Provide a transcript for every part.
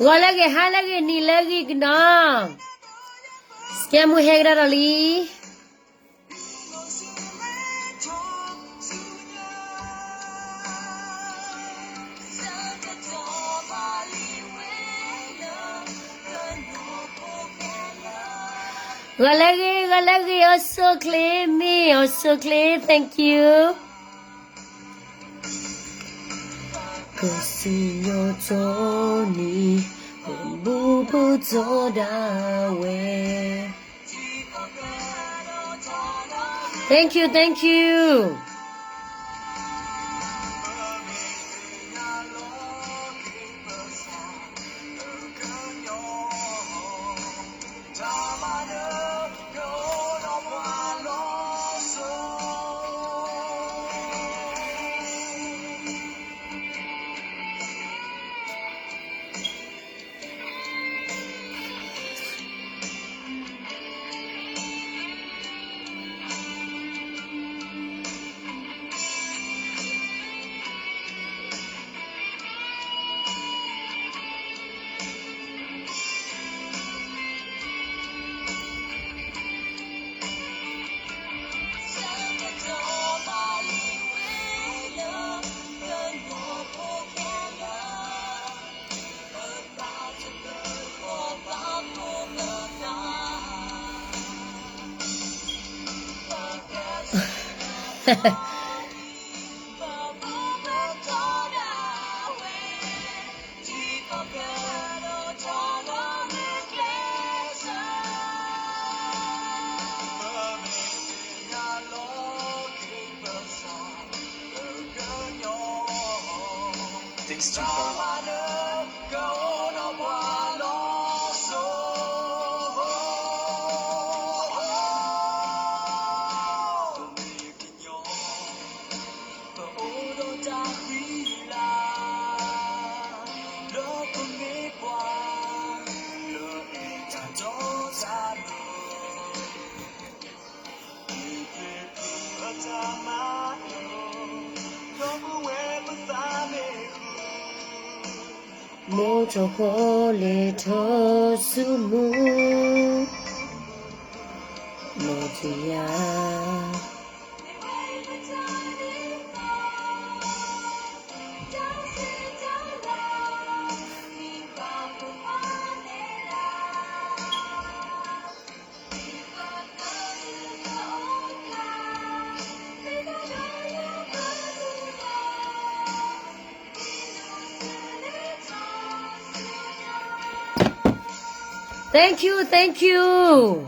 Walagi halagi nilagi gna. Skemu hegra rali. Galagi, also claim me, also claim, thank you. Kusinyo Tony, Bubu Zodawe. Thank you, thank you. Mojo hole to sumu Motia Thank you, thank you.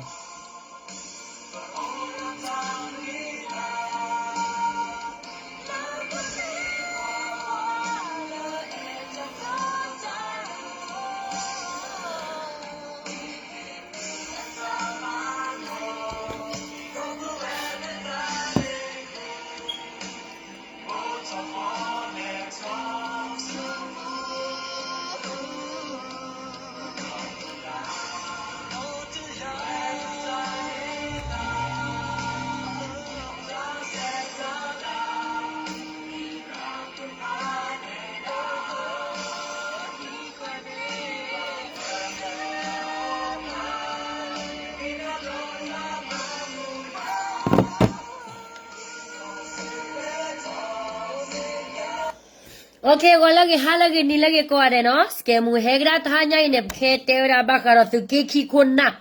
Okay, walagi halagi nilagi ko ade no. Skemu hegra thanya ine khetera bakaro tu keki konna.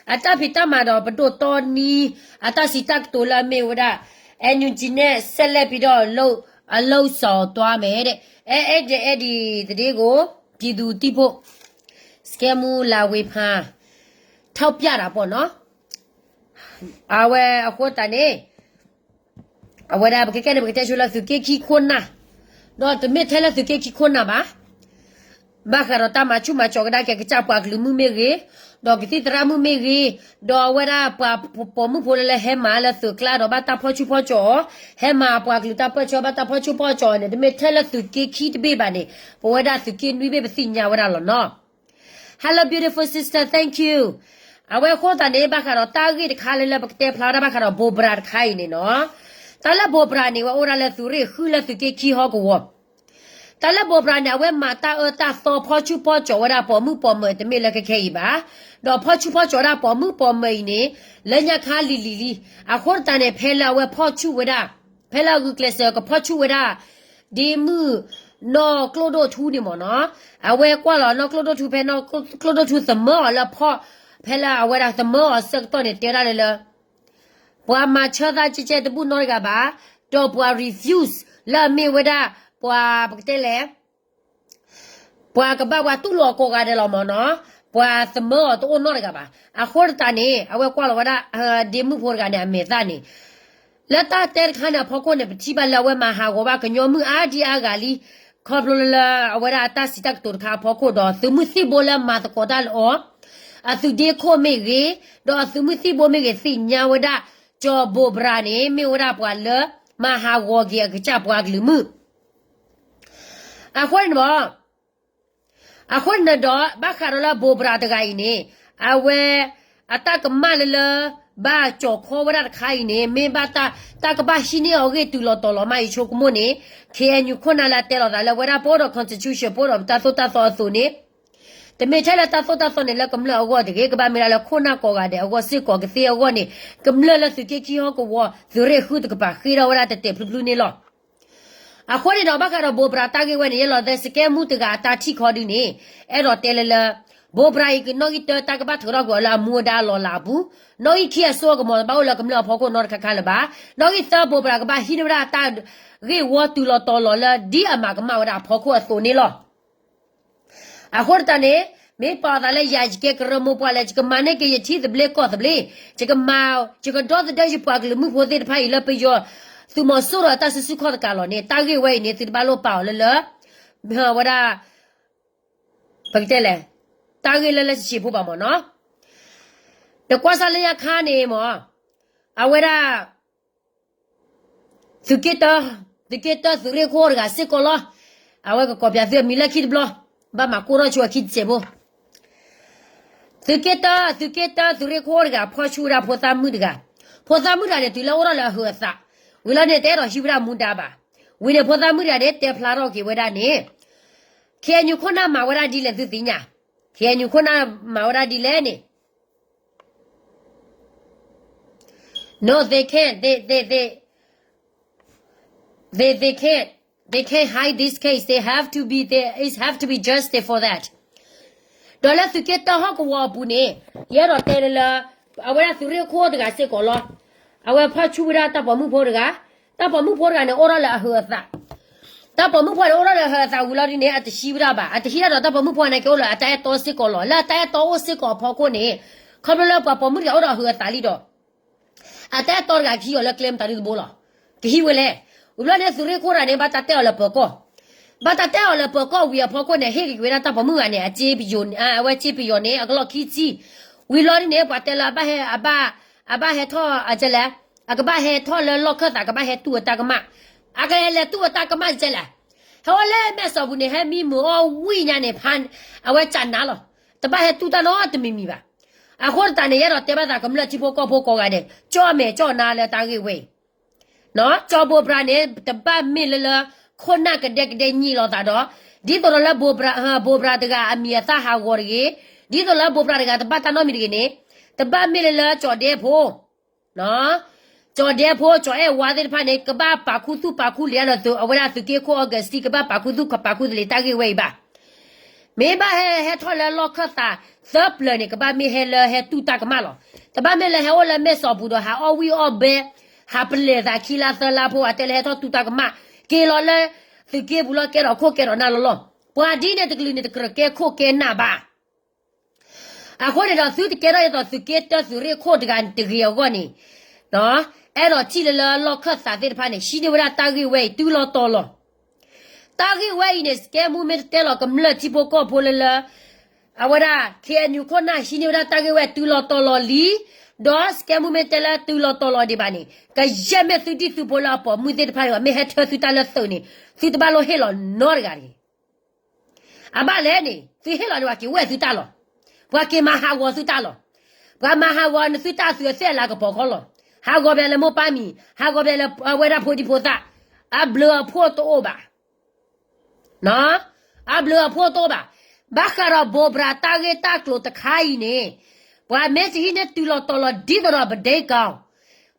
Ata pita maro bado toni ata sitak tola me wada. Enyu jine sele pido lo alo so twa me de. Edi tede ko pidu tipo. Skemu la we pha. Thau pya da po no. Awe akota ne. Awada bakene bakete shula tu keki konna. No, to me tell us to get Kikona ba. Bakarota machu machogada kechapa glumu mege, dog it ramu mege, do wera pomu pole hema la to claro bata pochu pocho, hema poagluta pocho bata pochu pocho, and the me tell us to get kit bebane, for whether to get we be sinya wera no. Hello, beautiful sister, thank you. I will call the neighbor Karotagi, the Kalila Bakte Plada Bakara Bobra Kaini, no. Tala Bobra, ni wa ora la turi, hula to get key hog war. แต่ละโบราณเนี่ยเว้มาตาตาโซพ่อชูพ่อจวดาปอมือปอเมแต่ไม่ละแค่อีบ้าดอกพ่อชูพ่อจวดาปอมือปอเมนี่แล้วเนี่ยข้าลีอะคนตาเนี่ยเพลาเว้พ่อชูวดาเพลากูเกลเซก็พ่อชูวดาดีมือนอกโลโดทูนี่หมอเนาะเอาเว้กว่าหรอนอกโลโดทูเพนอกโลโดทูเสมอแล้วพ่อเพลาเอาเว้เสมอสักตัวเนี่ยเตะได้เลยปัวมาเชื่อได้จีเจตบุญน้อยกับบ้าดอกปัว refuse แล้วมีเวดาปัวปกติแล้วปัวกับบ้าว่าตุลโกกันเดลมอเนาะปัวเสมอตัวน้อยกับบ้าอะคนตาเนี่ยเอาเว้กว่าหรอว่าดีมือพูดกันเนี่ยเมตานี่แล้วตาเตะขันเนี่ยพอคนเนี่ยที่บ้านเราเว้มาหาว่าว่ากันยอมมืออาดีอากาลีขอบลละเอาเวลาตาสิตักตัวข้าพอคนดอสมุสิโบลมาตะกอดาลอ๋ออะสุเดโคเมเกดอสมุสิโบเมเกสิญาเวดาจอโบบราเนี่ยไม่วดาปัวละมาหาวอเกียกจับปัวกลืมมืออะคนบ่อะคนน่ะดอบักคาร์ลาโบบราตะไกนี่อะเวอะตากมาละบ้าจอคอวดาไข่เนี่ยเมบาตากบ้าชิเนี่ยเอาเกตุลอตอลอมาอีโชกโมเนี่ยเคยูคนน่ะละเตลอดาละเวลาปอด constitution ปอดตาโซสุเนี่ยแต่ไม่ใช่ละตาโซเนี่ยละกำลังเอาว่าเด็กก็บ้าไม่ละคนน่ะก็กาเดเอาว่าสิก็เสียว่าเนี่ยกำลังละสุเกขี้ฮอกว่าสุเรขุดก็บ้าขี้เราเวลาเตะพลุนี่หรออะคนเนี่ยบ้าก็เราโบบราตาเกวันเนี่ยเราแต่สแกมุตกาตาที่คอดีเนี่ยเอรอเตลละโบบราอีกน้อยเตตากบ้าถรอกว่าละมัวดาลอลาบูน้อยเขี้ยซัวก็มอบ้าละกำลังพอคนนอนคักๆละบ้าน้อยเตโบบราก็บ้าฮินวดาตาเกวัวตุลอตอลอละดีอามาก็มาวดาพอคนตัวนี่หรออะคนตาเนี่ยไม่พอแต่ละยาจิกกระมุปอะไรจิกมันเนี่ยก็ยังที่ตะเบลก็ตะเบลจิกมาจิกดอดได้จิปากเลยมุพอเดพายละไปยอสุมาสุระตาสุขอดกาลเนี่ยตาเกไว้เนี่ยติดบาลเปล่าเลยเมื่อว่าปักเตเลยตาเกเลยละสิผู้บ่าวเนาะแต่กว่าสัลยาคาเนี่ยมั้งเอาเวลาสุกิตาสุเรโคร์กาสิกอลเอาไว้ก็กอบยาเสียมีละคิดบล้อบ้ามากูรอชัวคิดเจ็บสุเกตาสุเรโคร์กาพอชูราพอตามุดกาพอตามุดอะไรตุลาโอราละหัวซาเวลาเนี่ยเตะเราชิบรามุดาบาวิเนี่ยพอตามุดอะไรเตะพลาโรกิเวลาเนี่ยเขียนอยู่คนน่ะมาเวลาดีเลยตุติญาเขียนอยู่คนน่ะมาเวลาดีเลยเนี่ย no they can't they can't hide this case they have to be there it have to be justice for thatดอลลาร์สุเกตาฮอกวอบุเน่ยารอเตลละเอาเวลาสุเรียโคตกาเสกอลอเอาเวลาพาชูราตาปอมุพอดกาตาปอมุพอดกาเนี่ยออราละเฮือซาตาปอมุพอดออราละเฮือซาอุลาดิเนี่ยอัตชิบราบะอัตชิราตาปอมุพอเนี่ยก็อลอัตแอตอสิกอลอละตาตอสิกอพอโคเนี่ยคอมละปอมุกาออราเฮือซาลิดออัตแอตอกาคิโอละเคลมตาลิโบลอกิเวเลอุลาเนี่ยสุเรียโคราเนี่ยบาตาเตอละปอโกบัตรเต้าเลยพอก็วิอาพอก็เนี่ยเฮกิเวลาตาปมือเนี่ยเจ็บอยู่ว่าเจ็บอยู่เนี่ยก็ลอกขี้จีวิลอนี่เนี่ยปัตเตลาบ้าเฮอาบ้าเฮท่ออาจจะแล้วก็บ้าเฮท่อเลยล็อกเข้าตาก็บ้าเฮตัวตาก็มาก็เฮเลยตัวตาก็มาจะแล้วเขาเลยแม่สาวบุญเนี่ยให้มีมือวิ่งเนี่ยพันเอาไว้จันน่ะหรอแต่บ้าเฮตัวตาโน้ตไม่มีบ้าคนตาเนี่ยเราเตะบ้าตาก็ไม่ละที่พอก็กันเนี่ยจ่อแม่จ่อนาเลยตาเกวีเนาะจ่อโบราณเนี่ยแต่บ้าไม่เลยคนน่ะก็เด็กนี่เราตาดอดีตัวละโบราตกาอเมียตาหาวอร์เกดีตัวละโบราตกาตบ้าตาโนมิเกเนตบ้ามิเลละจอเดโพเนาะจอเดโพจอเอวาเดพาเนกบ้าปาคุตุปาคุเลียละตัวเอาเวลาสุเกโคออกัสติกบ้าปาคุตุกับปาคุเลตาเกเวบ้าเมบ้าเฮทอละล็อกตาซับเลยเนี่ยกบ้ามีเฮละเฮตุตากมาหรอแต่บ้าเมละเฮโอละเมสอบูดฮาอวีออเบฮาเปเลตาคิลาซาลาโพอะเตเลเฮทอตุตากมาเกลอเลยสุเกบุลเกเราโคเกเราหน้าล้อปัวดีเนี่ยตะกลีเนี่ยตะกระเกโคเกหน้าบ้าคนเนี่ยเราสุดเกเราเนี่ยสุเกตสุเรโคตกันตะเกียวก่อนนี่เนาะเราที่ละล็อกสาธิตพันเนี่ยชีเดเวลาตากีเวตุลอตอลอตากีเวเนี่ยสเกมูเมตเตลอกำลังที่พวกพลละเอาเวลาเขียนอยู่คนน่ะชีเดเวลาตากีเวตุลอตอลอลีดอสแกมูเมตเตลตุลอตอลอดีบ้านี่ก็ยังไม่สุดที่สุพลาปอมุเดตพันว่าไม่ให้เธอสุดตาละสุนี่สุดบ้าโลเฮลอนอร์กาลีอาบ้าเลยนี่สุเฮลอนว่ากี่เวสุดตาลอว่ากี่มหาวสุดตาลอว่ามหาวสุดตาสุดเสียละก็พอคนลอหากว่าเป็นละโมปามีหากว่าเป็นละเวลาพูดที่พูดตาอับเลือพูดตัวบ้า နော်အဘလဖို့တော့ပါဘာခရဘောဘရာတာဂေတာကလိုတခိုင်းနေဘာမဲစီနဲ့တူလော်တော်လော်ဒီတော်ဘဒဲကောင်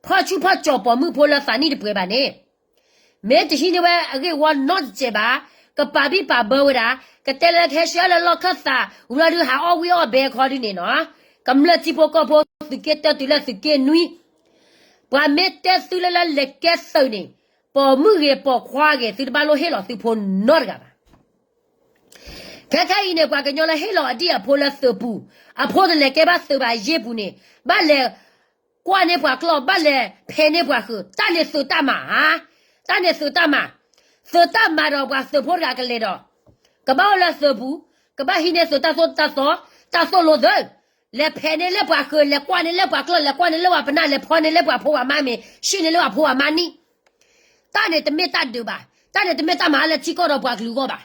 ဖာချူဖာချောပေါ်မှုဖိုလာစာနီတပွဲပါနေမဲတရှိနေပဲအကေဝါနော့ချေပါကပါဘီပါဘောရာကတဲလက်ခဲရှာလလော့ခတ်တာဦးရဒူဟာအဝီအဘဲခေါ်ဒီနေနော်ကမ္လတိပိုကဖို့သူကတက်တူလက်စကေနွီဘာမဲတက်သူလလလက်ကဲဆုန်နေပေါ်မှုရေပေါ်ခွားကေသူတပါလို့ဟဲလော်သူဖို့နော့ကပါခက်ခိုင်နေကွာကညောလာဟဲလော်အတီအဖိုးလက်စပူအဖိုးတလည်းကဲပါစပါရေပူနေဘာလဲကွာနေပွားကလောဘာလဲဖဲနေပွားခုတန်နေစတမဟာတန်နေစတမစတမတော့ပွားစဖို့ရကလေးတော့ကဘာလာစပူကဘာဟိနေစတဆောတဆောလို့တဲ့လေဖဲနေလေပွားခုလေကွာနေလေပွားကလောလေကွာနေလေဝပနာလေဖော်နေလေပွားဖိုးဝမမေရှိနေလေဝဖိုးဝမနီတန်နေတမေတတ်တူပါတန်နေတမေတမဟာလေချီကောတော့ပွားကလူကောပါ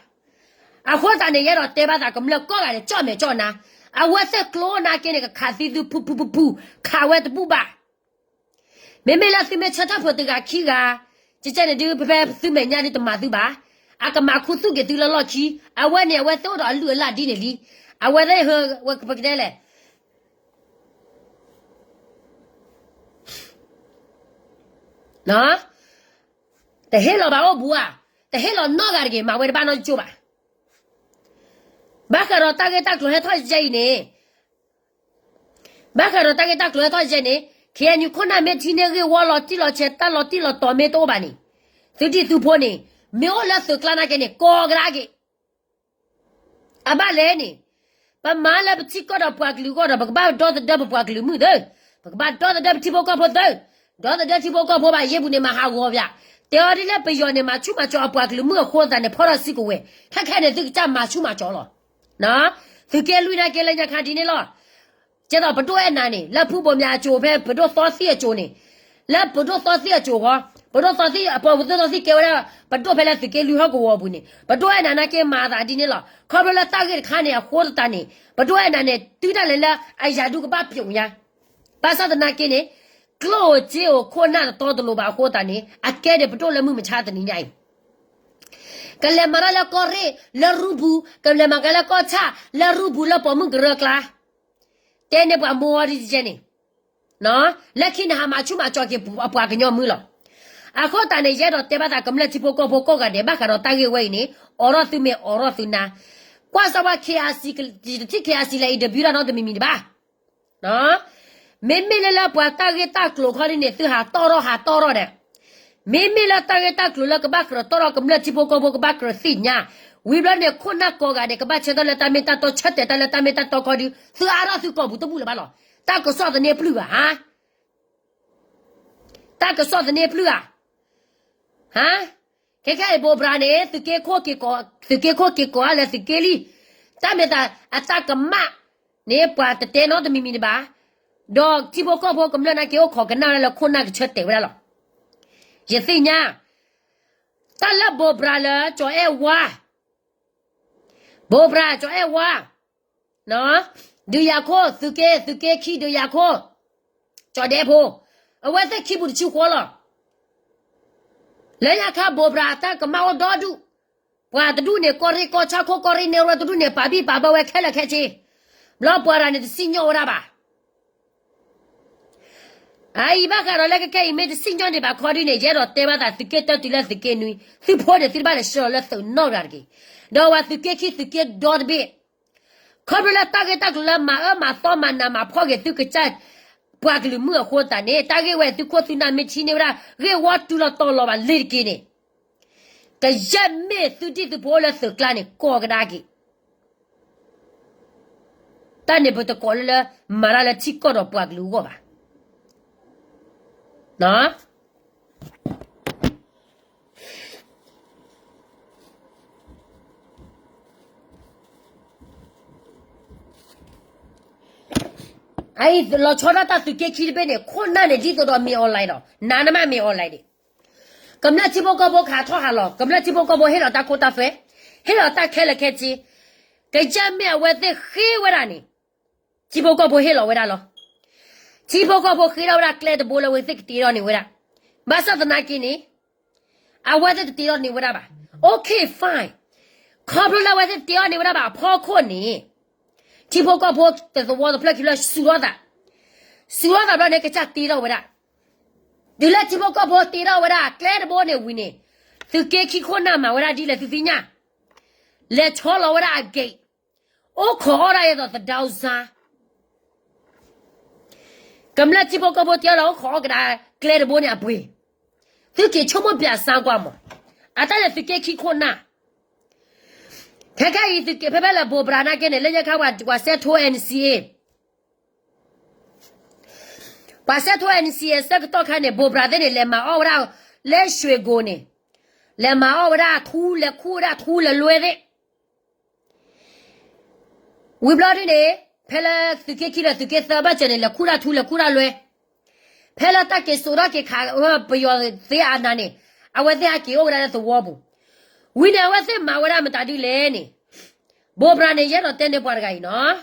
အခုတန်နေရတော့တဲပါတာကမလကောကလည်းကြော့မယ်ကြော့နာအဝက်ဆက်ကလောနာကင်းကခါစီသူပူခါဝဲတပူပါမေမေလာစီမေချတာဖို့တကခီကကြကြနေဒီဖဖသူမေညာနေတမသူပါအကမခုစုကတူလော်ချီအဝဲနေအဝဲတော့အလူလာဒီနေလီအဝဲတဲ့ဟဝက်ပကတဲ့လေနော်တဟဲလောပါဘူးอ่ะတဟဲလောနော့ကရကေမဝဲတပါနော်ချိုးပါဘာခရတာကေတာကလိုဟဲထောက်ကြိနေဘာခရတာကေတာကလိုထောက်ကြိနေခေညခုနာမေတီနေကေဝါလော်တီလော်ချက်တာလော်တီလော်တော်မေတော့ပါနေသူတီသူဖို့နေမေောလာစကလာနာကေနေကောဂရာကေအဘလဲနေပမာလာပတိကောတော့ပွားကလူကောတော့ဘကဘာတော့တဲ့ပွားကလူမှုတဲ့ဘကဘာတော့တဲ့တီဘောကောဖို့တဲ့တော့တဲ့တီဘောကောဖို့ပါရေဘူးနေမှာဟာကောဗျတော်ရီလည်းပယောနေမှာချူမကျော်ပွားကလူမှုခေါ်တဲ့ဖော်ရစီကိုဝဲခက်ခဲနေသူကြမှာချူမကျော်လောနော်သူကဲလူနာကဲလည်းညခါဒီနေလောကျတော့ဘတော့အနာနေလက်ဖူးပေါ်များကြိုပဲဘတော့သောစီအကြိုနေလက်ဘတော့သောစီအကြိုဟောဘတော့သောစီအပေါ်ဘတော့သောစီကဲဝဲဘတော့ဖဲလက်သူကဲလူဟောကိုဝဘူးနေဘတော့အနာနာကဲမာတာဒီနေလောခေါ်ဘလက်တာကဲခါနေခေါ်တာနေဘတော့အနာနေတူးတယ်လေအိုင်ယာဒုကပပြုံရပါစဒနာကဲနေကလိုဂျီကိုခေါ်နာတော့တယ်လို့ပါခေါ်တာနေအကဲတဲ့ဘတော့လည်းမှုမချတဲ့နေနိုင်ကလမရလာကောရီလာရူဘူးကလမကလာကောချာလာရူဘူးလာပေါ်မှုဂရကလာတဲနေပမောရီဂျနေနော်လက်ခိနဟာမချူမချောကေအပွားကညောမှုလောအခုတန်နေရတော့တဲပါတာကမလက်ချီပိုကိုကနေဘာကတော့တန်ကေဝိနေအော်ရသူမေအော်ရသူနာကွာစဝခေအာစီတိခေအာစီလိုက်ဒဘီရာတော့တမီမီပါနော်မေမေလလာပွားတာကေတာကလိုခေါ်နေသူဟာတော်တော့တဲ့မေမေလာတာကေတာကလိုလကဘာကရတော်ကမလက်ချီပိုကိုကဘာကရစီညာဝီဘလနဲ့ခုနကောကတဲ့ကဘာချက်တော့တမင်တာတော့ချက်တဲ့တလည်းတမင်တာတော့ခေါ်ဒီသူအားရသူကောဘူးတပူလေဘာလို့တာကစောတဲ့နေပလူဟာတာကစောတဲ့နေပလူဟာခဲခဲဘောဘရာနေသူကေခိုကေကောလည်းသူကေလီတမင်တာအတကမနေပွားတဲ့နော်တမီမီနေပါဒေါ်ချီပိုကောဘောကမလနာကေခေါ်ကနာလည်းခုနကချက်တဲ့ဝဲလားရသိညာတလဘောဘရာလာကျော်အဲဝါဘောဘရာကျော်အဲဝါနော်ဒူယာခိုသူကေခီဒူယာခိုကျော်တဲ့ဖို့အဝဲသက်ခီဘူးချူခေါ်လားလဲရခါဘောဘရာတာကမောဒေါ်ဒူဘွာတူနေကောရီကောချာခိုကောရီနေရတူနေပါဘီပါဘဝဲခဲလက်ခဲချီဘလောပွာရာနေစညောရာပါအိုင်ဘာကရောလက်ကဲမေစင်ဂျွန်ဒီဘာခေါ်ဒီနေကြတော့တဲဘာတာစကေတက်တူလက်စကေနွီသူဖို့တယ်သူဘာလဲရှော်လက်စုံနော်ရာကြီးတော့ဝါစကေခီစကေဒေါ်ဘီခေါ်ဘလာတာကေတက်လမသောမနာမဖော်ကေသူကချက်ပွားကလူမှုခေါ်တာနေတာကေဝဲသူကိုသူနာမချီနေရာရေဝတ်တူတော့လောပါလေကင်းနေကရမေသူတိသူပေါ်လက်စကလာနေကောကဒါကြီးတန်နေဘတ်ကောလမရလာချီကောတော့ပွားကလူကောပါနော်အိုင်လောချောရတာသူကေခီပဲနေခွန်းနဲ့ဒီတော့မီအွန်လိုင်းတော့နာနမမီအွန်လိုင်းဒီကမ္လချီဘောကဘောခါထောဟာလောကမ္လချီဘောကဘောဟဲတော့တာကိုတာဖဲဟဲတော့တာခဲလက်ခဲချီကြမ်းမြဝဲတဲ့ခေဝရနီချီဘောကဘောဟဲလောဝဲတာလောချီဘောကဘောခေရောကလက်တဘောလဝဲသိတီရောနေဝဲတာဘာသာတနာကင်းနေအဝဲတဲ့တီရောနေဝဲတာပါ okay fine Couple la was it the only one about poor corny. Tipo got bought the water flexible suada. Suada run a chat tea over that. Do let Tipo got bought tea over that. Clear the morning winning. To Keki Konama, what I did at Vina. Let's haul over that gate. Oh, call I the Dowsa. Come let Tipo got bought your own hog that clear the morning up way. To get Chomopia Sanguamo. I tell you to Keki Kona. Kaka is the Pepela Bobrana again, and Lenaka was set to NCA. Was set to NCA, Sector Cane Bobra, then Lema Ora, Leshe Gone. Lema Ora, Tula, Kura, Tula, Luede. We brought in a Pella to Kekila to get the button and La Kura Tula Kura Lue. Pella Take Soraki, the Anani. I was there, over at the wobble. We never said Mawara Matadi Leni. Bobra ne yet attended Borgai, no?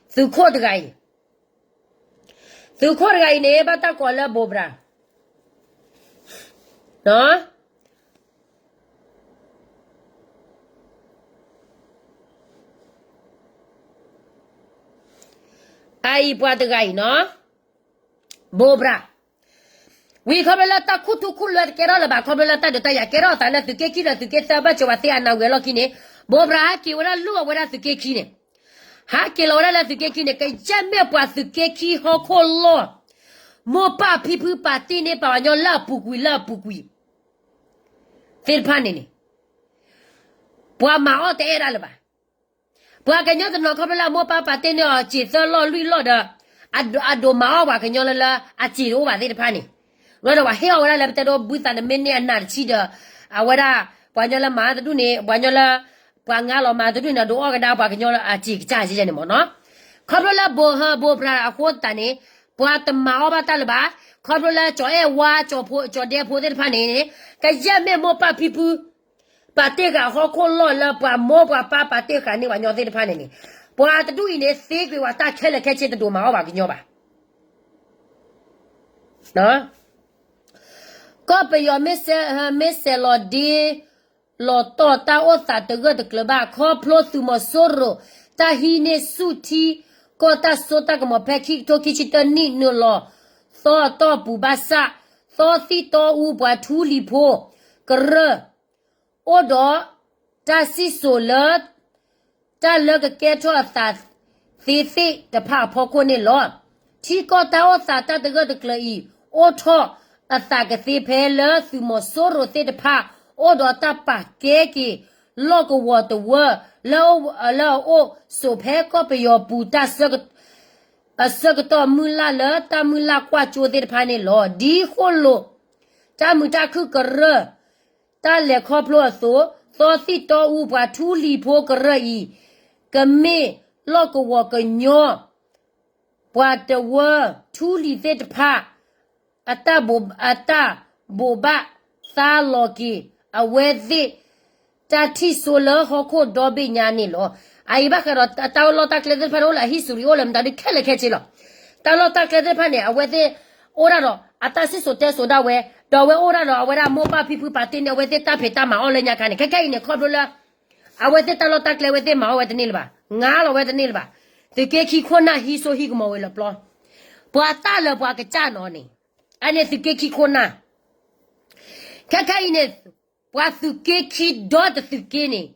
Through court guy. Through court guy neighbor Takola Bobra. No? I bought the guy, no? Bobra. We come a lot of Kutu Kula Kerala, come a lot of Taya Kerata, let the Kekina to get the batch of Athena, we're looking it. Bobra, you will look what the Kekine. Hakilora let the Kekine, Jammy was the Keki Hoko law. More pa people patine pa your la pukui. Phil Panini. Puama or the Eralaba. Puaganyo no Cobbler more pa patine or chief, the law, Lord. Ado Mawa, Canyola, Achi over the Pani. Run over here, I left the booth and the mini and not cheater. Awara, Panola Madune, Panola, Pangalo Maduna, do Orgada, Paganola, a chick charges anymore, no? Cobra Boha, Bobra, a quotane, Puat Maoba Talaba, Cobra, Joy, watch or put your dear put panini, Kajame Mopa people, Patega, Hoko Lola, Mopa Papa, take a new one your panini. Puat doing it, thick, we were that killer catching the Domawa, Ginoba. No? Copy your Miss Lodi Lotto, Taota, the good club, Coplo to Mosoro, Tahine Suti, Kota Sotagamo Peki, Tokichita need no law, Thor Bubasa, Thor Thito Uba Tulipo, Grr, Odo, Tassi Solar, Ta look a ghetto of that, Thithi, the pa pocone law, Chico Taota, the good clay, Oto. A thagathi peller through Mosoro the pa, or tapa, keki, logo water were, low, oh, so pay copy your Buddha circuit, a circuit of Mula, Tamula quacho the pane law, di holo, Tamuta cooker, Tale coplo so thito uba two lipo carai, Game, logo walker, nyo, what the word, two leave pa. Ata boba sa loki awezi tati sola hoko dobi nyani lo aiba karo ta lo ta klede parola history olam da kele kechilo ta lo ta klede pane awezi ora ro ata si so te so da we do we ora ro awera mopa people patine awezi ta peta ma ole nya kane keke ne khodola awezi ta lo ta kle wezi ma awezi nilba nga lo wezi nilba te keki khona hi so hi mo we lo plo bwa ta lo bwa ka cha no ni ane the keki kona. Kakaine was the keki dot the kini.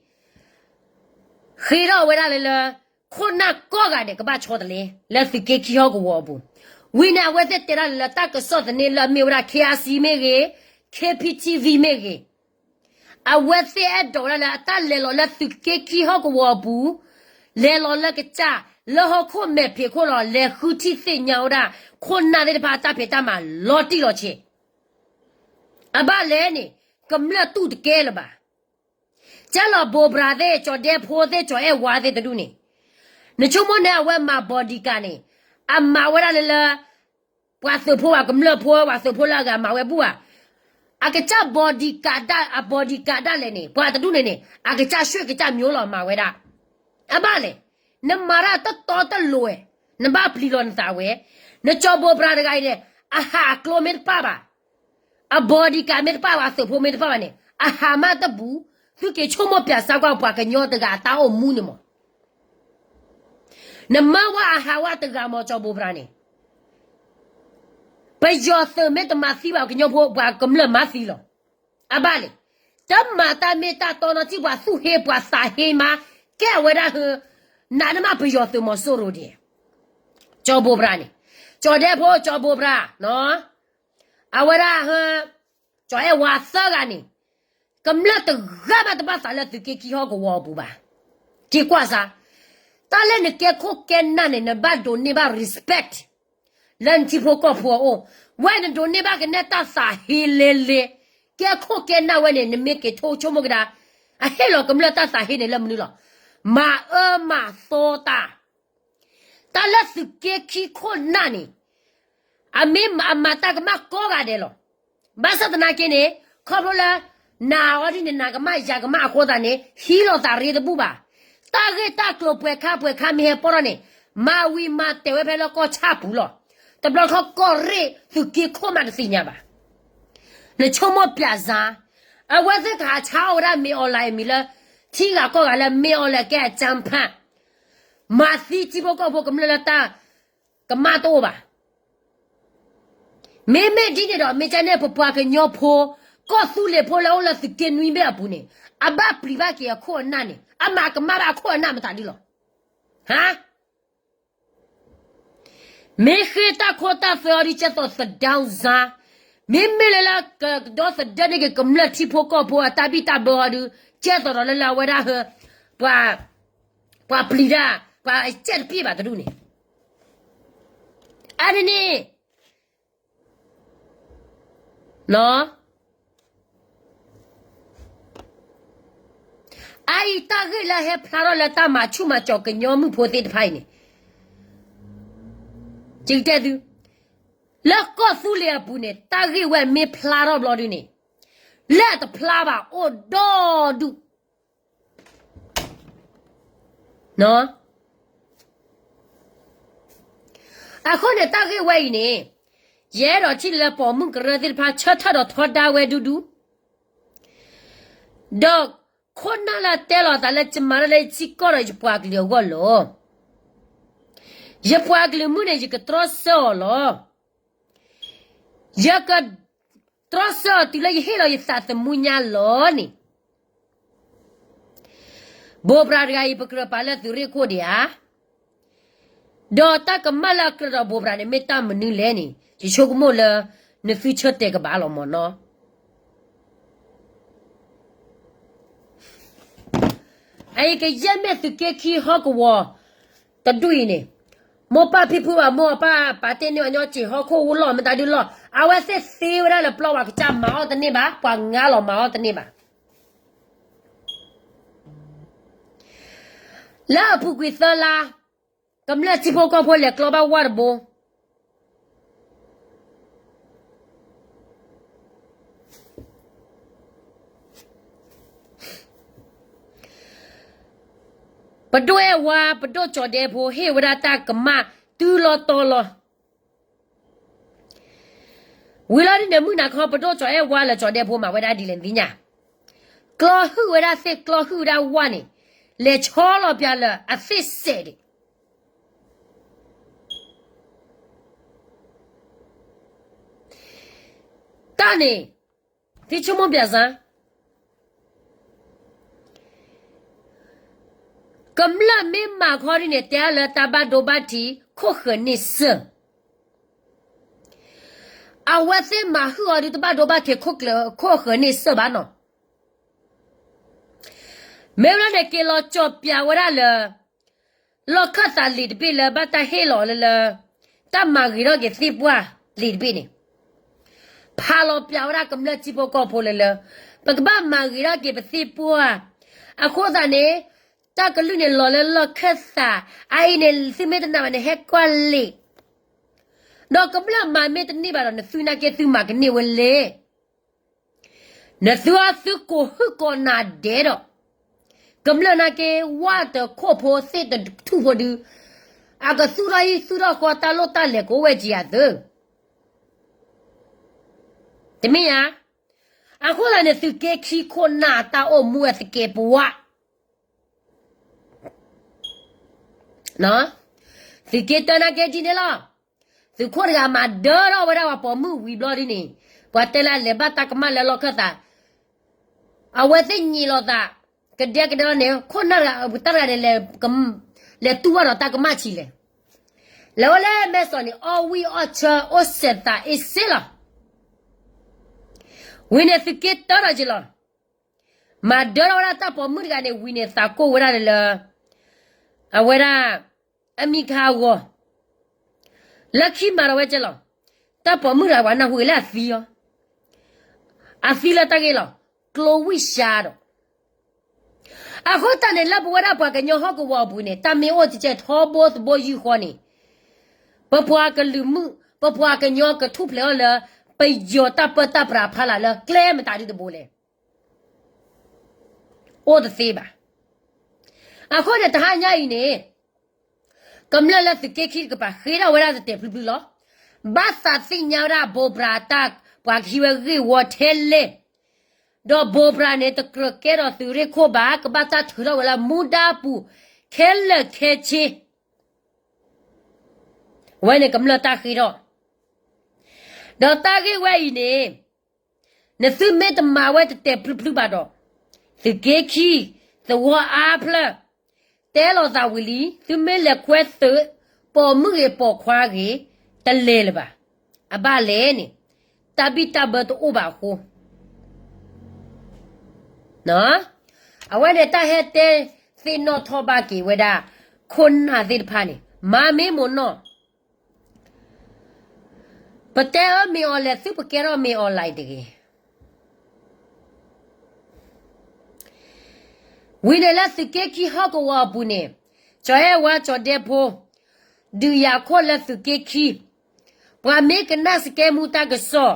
Hira wera kona koga de kaba chodle. Let the keki hogo wobu. We now with it that I'll attack a sort of nilla mura kiasi mege, KPTV mege. I was the adora la talelo let the keki hogo wobu. Lelo like a cha. Loho come picola le huti thingora, kona de pata petama, lotti loche. Aba leni, come let to the gelba. Tell Bobra de cho de po de cho e wa de duni. Nachumona when my body gani. I'm my wala, was the poor, come le poor, was the polaga, my webua. I get a body gada, a body gada leni, but the dunini, I get a shake it a mule on my weda. Abale. Namara tota loe, Naba plilon tawe, Nachobo brother guide, aha, clomid paba. A body camel power, so pomid pavane, aha, matabu, သူကချုံမပြစားကောက်ပါကညောတကတာအမှုနေမနမဝအဟာဝတကမောချဘူပရာနေไปยอสเมตมาစီပါကညောဖို့ပါကမလမစီလောအပါလေတမတာမေတာတော်တော်ကြီးပါစုဟေပွားစာဟေမာကဲဝရဟနာနမไปยอสမဆိုရိုဒီကြောဘူပရာနေကြောတဲ့ဖို့ကြောဘူပရာနော်အဝရဟကြောရဲ့ဝါစကနေကမလတ်ဂမတ်ပါစာလက်ကေကီဟောကိုဝဘူပါဒီကွာစားတလည်းနကေခိုကဲနာနေနဘဒိုနေပါ respect လန်တီဖို့ကောဖို့အိုဝဲနဒိုနေပါကနေတာစာဟီလေလေကဲခိုကဲနာဝဲနေနမေကေထိုချုံမကဒါအဟဲလောကမလတ်တစာဟီနေလမနူလောမာမသောတာတလည်းစကေကီခိုနာနေအမေအမတာကမကောကတယ်လောဘာသဒနာကင်းနေခေါ်လို့လားနာဝရီနေနာကမရကမခေါ်တာနေဟီလိုတာရီတပူပါတာဂေတာကလိုပွဲခါမေပေါ်နေမာဝီမာတေဝဲဖဲလောကောချပူလောတဘလခကောရီသူကီခိုမန်စီညာပါနေချုံမပြဇာအဝဲစခါချောရမေအွန်လိုင်းမီလာချီကကောကလည်းမေအွန်လိုင်းကဲချမ်ဖန်မာစီချီဘောကောဘောကမလတာကမတော့ပါမေဒီနေတော့မေချနေပပွားကညောဖိုကောဆူလေဖိုလောလစကင်ဝင်းပဲအပူနေအဘပရိဗကေခေါ်နာနေအမကမရခေါ်နာမတာဒီလောဟာမေခေတာခေါ်တာဖေရီချက်တော့စဒေါင်းဇာမေလေလာကတော့စဒနေကကမလတိဖိုကောဖိုတာဘီတာဘောဒူချက်တော့လလာဝရဟပွာပလီရာပွာချက်ပြပါတူနေအဲ့ဒီနေနော်အိုင်တာဂလာဟဖလာရလာတာမချူမချောကညောမှုဖို့တဲ့ဖိုင်နေကြည့်တဲ့သူလက်ကောဆူလျာပူနေတာဂိဝဲမေဖလာတော့ဘလို့ဒီနေလက်တဖလာပါအိုဒိုဒူနော်အခုနေတာဂိဝဲနေရဲတော့ချစ်လက်ပေါ်မှုကရတဲ့ဖာချက်ထတော့ထော်တာဝဲဒူဒူဒေါခွန်နာလာတဲလာတလည်းချမရလေချီကောရကြပွားကလေးကိုလောရပွားကလေးမှုနေကြကထရဆောလောရကထရဆောတီလေဟဲလောရသတ်မှုညာလောနီဘောပရာဂိုင်ပကရပါလက်သူရကိုဒီယာဒေါ်တကမလာကရဘောပရာနေမေတ္တမနူလဲနီဒီချိုကမို့လနဖီချတ်တဲ့ကဘာလောမနော်အဲ့ကရမဲ့သူကခီဟောကဝတဒွိနေမောပါဖိဖူမောပါပါတဲ့ညညချီဟောခိုဝလောမတဒူလောအဝဆက်စီဝရလပလောဝကချမောတနေပါပွာငါလောမောတနေပါလာဖူကွေသလာကမ္လချီဖိုကောဖိုလေကလောဘဝါဘောပဒွဲဝါပဒွချော်တဲ့ဖိုဟေဝရတာကမတူလောတော်လောဝီလာဒီနမူနာခေါ်ပဒွချော်ဝါလာချော်တဲ့ဖိုမှာဝရဒီလင်ဒီညာကလောဟုဝရစစ်ကလောဟုရာဝါနေလေချောလောပြလာအဖစ်စစ်တနေဒီချုံမပြဇာကမ္လမေမာခေါ်ရင်းတဲ့လာတဘဒိုဘတီခုခနိစအဝတ်စမဟူရီတဘဒိုဘတီခုခနိစဘာနော်မေရတဲ့ကေလောချောပြဝရလလောခတာလီဒပိလဘတာဟေလောလတမဂီရောကေစီပွားလီဒပိနေဖာလောပြဝရကမ္လချိဘောကောဖိုလလပကဘာမဂီရောကေပစီပွားအခုသာနေတာကလူနေလော်လော်ခက်စာအိုင်နေစီမေတနာမနေဟက်ကွာလီတော့ကမ္လမမေတနေပါတော့နဆူနာကေသူမကနေဝလေနဆူအစုကိုဟကိုနာဒေတော့ကမ္လနာကေဝါတခိုဖိုစစ်တထူဖို့ဒူအကဆူရိုင်းဆူရခေါ်တာလို့တလေကိုဝဲကြည့်ရသတမီယာ အခုလာနေသူကေခီခွန်နာတာအိုမူအစကေပွားနော်သူကေတနာကေဂျီနေလားသူခွန်ကမှာဒေါ်ရဝရဝပေါ်မှုဝီဘလော်ဒီနေပွားတယ်လာလေဘတ်တကမလဲလောခတာအဝဲသိညီလောတာကတဲ့ကတော့နေခွန်နာတရလေကမ်လေတူဝရတာကမချီလေလောလေမဲစောနီအော်ဝီအော်ချာအော်ဆက်တာအစ်စလာဝင်းနေသူကေတရကြလားမဒေါ်ရဝရတာပေါ်မှုကနေဝင်းနေတာကိုဝရလေအဝရအမိခါကိုလက်ခိမာရဝဲကြလောတပ်ပေါ်မှုရဝနာဟွေလာဖီယောအဖီလာတကေလောကလိုဝိရှာတော့အခုတန်နေလဘဝရပွားကညောဟကဝဘူးနေတမေအိုချေထောဘောသဘောယူခေါနေပပွားကလူမှုပပွားကညောကထုဖလေလပိယောတပတပရာဖလာလကလဲမတာဒီတဘိုလေအိုတသေးပါအခုနဲ့တဟာညိုင်းနေကမ္လလတ်ကေခိကပါခေရဝရတဲ့ပလူပလူလောဘာသာစင်ညာရာဘောဘရာတက်ပွားခိဝဂီဝထဲလေဒေါ်ဘောဘရာနဲ့တကရကဲတော့သူရခိုဘာကဘာသာထရဝလာမူဒါပူခဲလခဲချီဝဲနေကမ္လတာခိတော့ဒေါ်တာကေဝဲဤနေနသုမေတမာဝဲတဲ့ပလူပလူပါတော့သူကေခိသဝအားဖလားတဲလောသာဝီလီသူမဲလက်ခွဲသပေါ်မှုရပေါ်ခွာကြီးတလဲလပါအဘလဲနေတပိတဘတ်ဥပါခုနော်အဝဲတဲ့ဟဲ့တဲ့စင်နောထောပါကီဝဲတာခွန်နာသစ်ဖာနေမာမေမနောပတဲအမီအော်လက်စုပကဲရောမီအော်လိုက်တကေဝီနေလက်စကေကီဟောကဝါဘူးနေကျော်ရဲ့ဝါကျော်တဲ့ဖို့ဒူယာခေါ်လက်စကေကီပွာမေကနစကေမူတာကဆော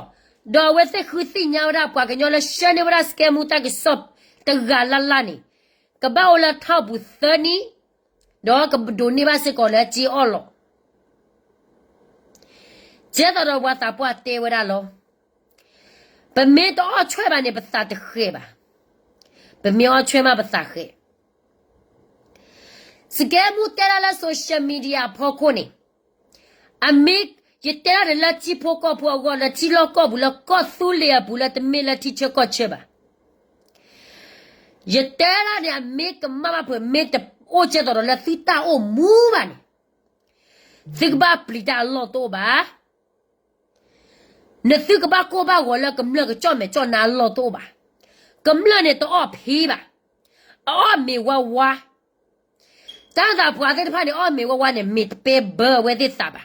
ဒေါ်ဝဲစခုစီညာရာပွာကညောလရှန်နေဝရစကေမူတာကဆောတဂါလာလာနေကဘောလာထောက်ဘူးသနီဒေါ်ကဒိုနေပါစကောလက်ဂျီအော်လောကျေတော်ဝါတာပွာတေဝရလောပမေတော့ချွဲပါနေပစာတခေပါပမေအချွဲမှာပစာခေစကဲမှုတဲလာဆိုရှယ်မီဒီယာဖော်ခုနေအမေရတဲရလာချီဖော်ကောဖော်ကောလာချီလောကောဘူးလကောဆူလီယာဘူးလတမေလာတီချကောချေပါရတဲရနေအမေကမမဖွမေတအိုချေတော်လာသီတာအိုမူပါနေစိကဘာပလီတာလောတော့ပါနသိကဘာကိုဘာဝလာကမလကကြောမဲကြောနာလောတော့ပါကမလနဲ့တော့ဖေးပါအော်မေဝဝါတာတာဘွားတဲ့ဖာနေအော်မေဝဝါနဲ့မစ်ပေဘဝဲတဲ့စာပါ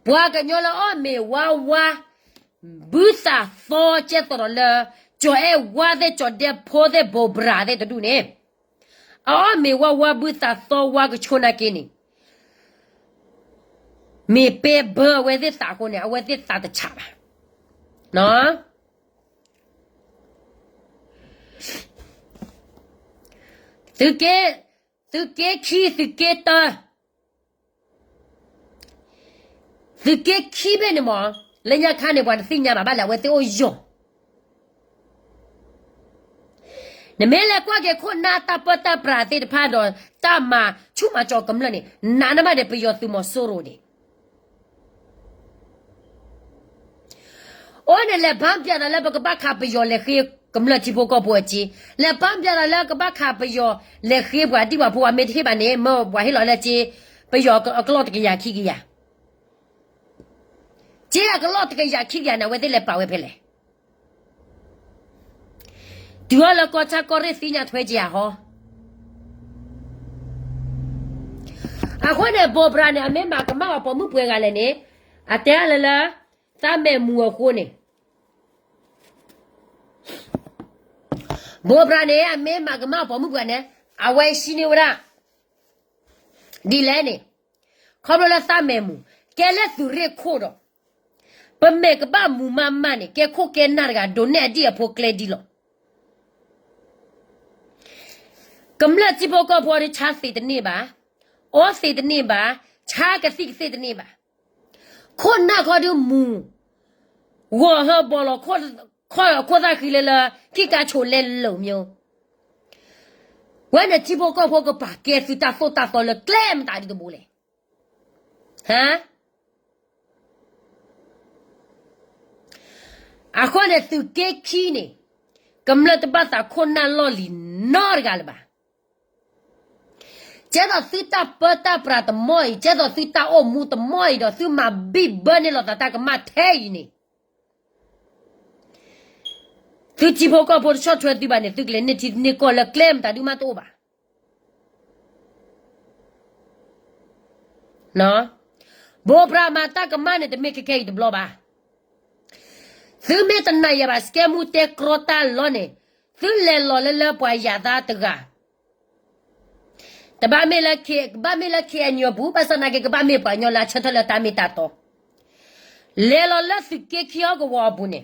ဘွားကညောလာအော်မေဝဝါဘူးစာဖောချက်တော်လာကျော်အဲဝါတဲ့ကျော်တဲ့ဖိုးတဲ့ဘောဘရာတဲ့တူနေအော်မေဝဝါဘူးစာသောဝါကချိုနာကင်းနေမေပေဘဝဲတဲ့စာကိုနေအဝဲတဲ့စာတချပါနော်သူကေခီသူကေတာသူကေခီပဲနေမလညာခါနေဘွားသိညာမှာဘာလာဝဲတဲ့အိုယောနမဲလက်ကွာကေခုနာတာပတာပရာတေဖာတော့တမချုမကြောကမလနေနာနမတဲ့ပယောသူမဆိုရိုနေအိုနေလေဘမ်ပြတာလေဘကဘခါပယောလေခေကမလချီဖို့ကပွားချီလက်ပန်းပြလာလကဘခါပယောလက်ခေဘွားတိဘဖွာမေတိဘာနေမောဘွားဟီလောလက်ချီပယောကလော့တကရခိကရချီကလော့တကရခိကရနဝဲတဲ့လက်ပါဝဲဖဲလေဒီဝါလကောချာကောရစီညာထွဲကြရဟောအခုနဲ့ဘောဘရာနဲ့အမေမကမောက်ပေါ်မှုပွဲကလည်းနေအတဲလလာသမဲမူကိုနေဘောဘရာနဲ့အမေမကမောက်ပေါ်မှုပွဲနဲ့အဝဲရှိနေဝရဒီလဲနေခေါ်လို့လားသမဲမူကဲလက်သူရခို့တော့ပမေကဘာမူမမနဲ့ကဲခို့ကဲနာကဒိုနဲ့ဒီအဖို့ကလေဒီလောကမ္လတိဘောကဘောရချာစီတနေပါအော်စီတနေပါချာကစီစီတနေပါခွန်နာခေါ်ดูမူဝါဟဘောလ ခေါ်တာခီလေခိကချိုလဲလုံမျိုးဝဲနဲ့ချိဖို့ကောဖို့ကပါကဲစတာဖို့တာတော်လေကလဲမတာဒီတဘူးလေဟမ်အခုနဲ့သူကေခီနေကမ္လတ်ပတ်တာခွန်နာလော်လီနော်ရကလပါကျတော့စီတာပတာပရတ်မွိကျတော့စီတာအိုမူတမွိတော့သူမဘိဘနေလို့တာကမထဲနေသူချိဖို့ကောဖို့ရှော့ထွဲဒီပါနေသူကလည်းနေတီနေကောလကလမ်တာဒီမတော့ပါနော်ဘောပရာမတာကမနဲ့တမေကကေတဘလပါသူမေတနာရပါစကမှုတေကရတာလောနေသူလေလောလေပွားရတာတကတဘာမေလခေအညောဘူးပစနာကေကဘာမေပညောလာချက်ထလတာမီတာတော့လေလောလစကေခီယောကဝဘူးနေ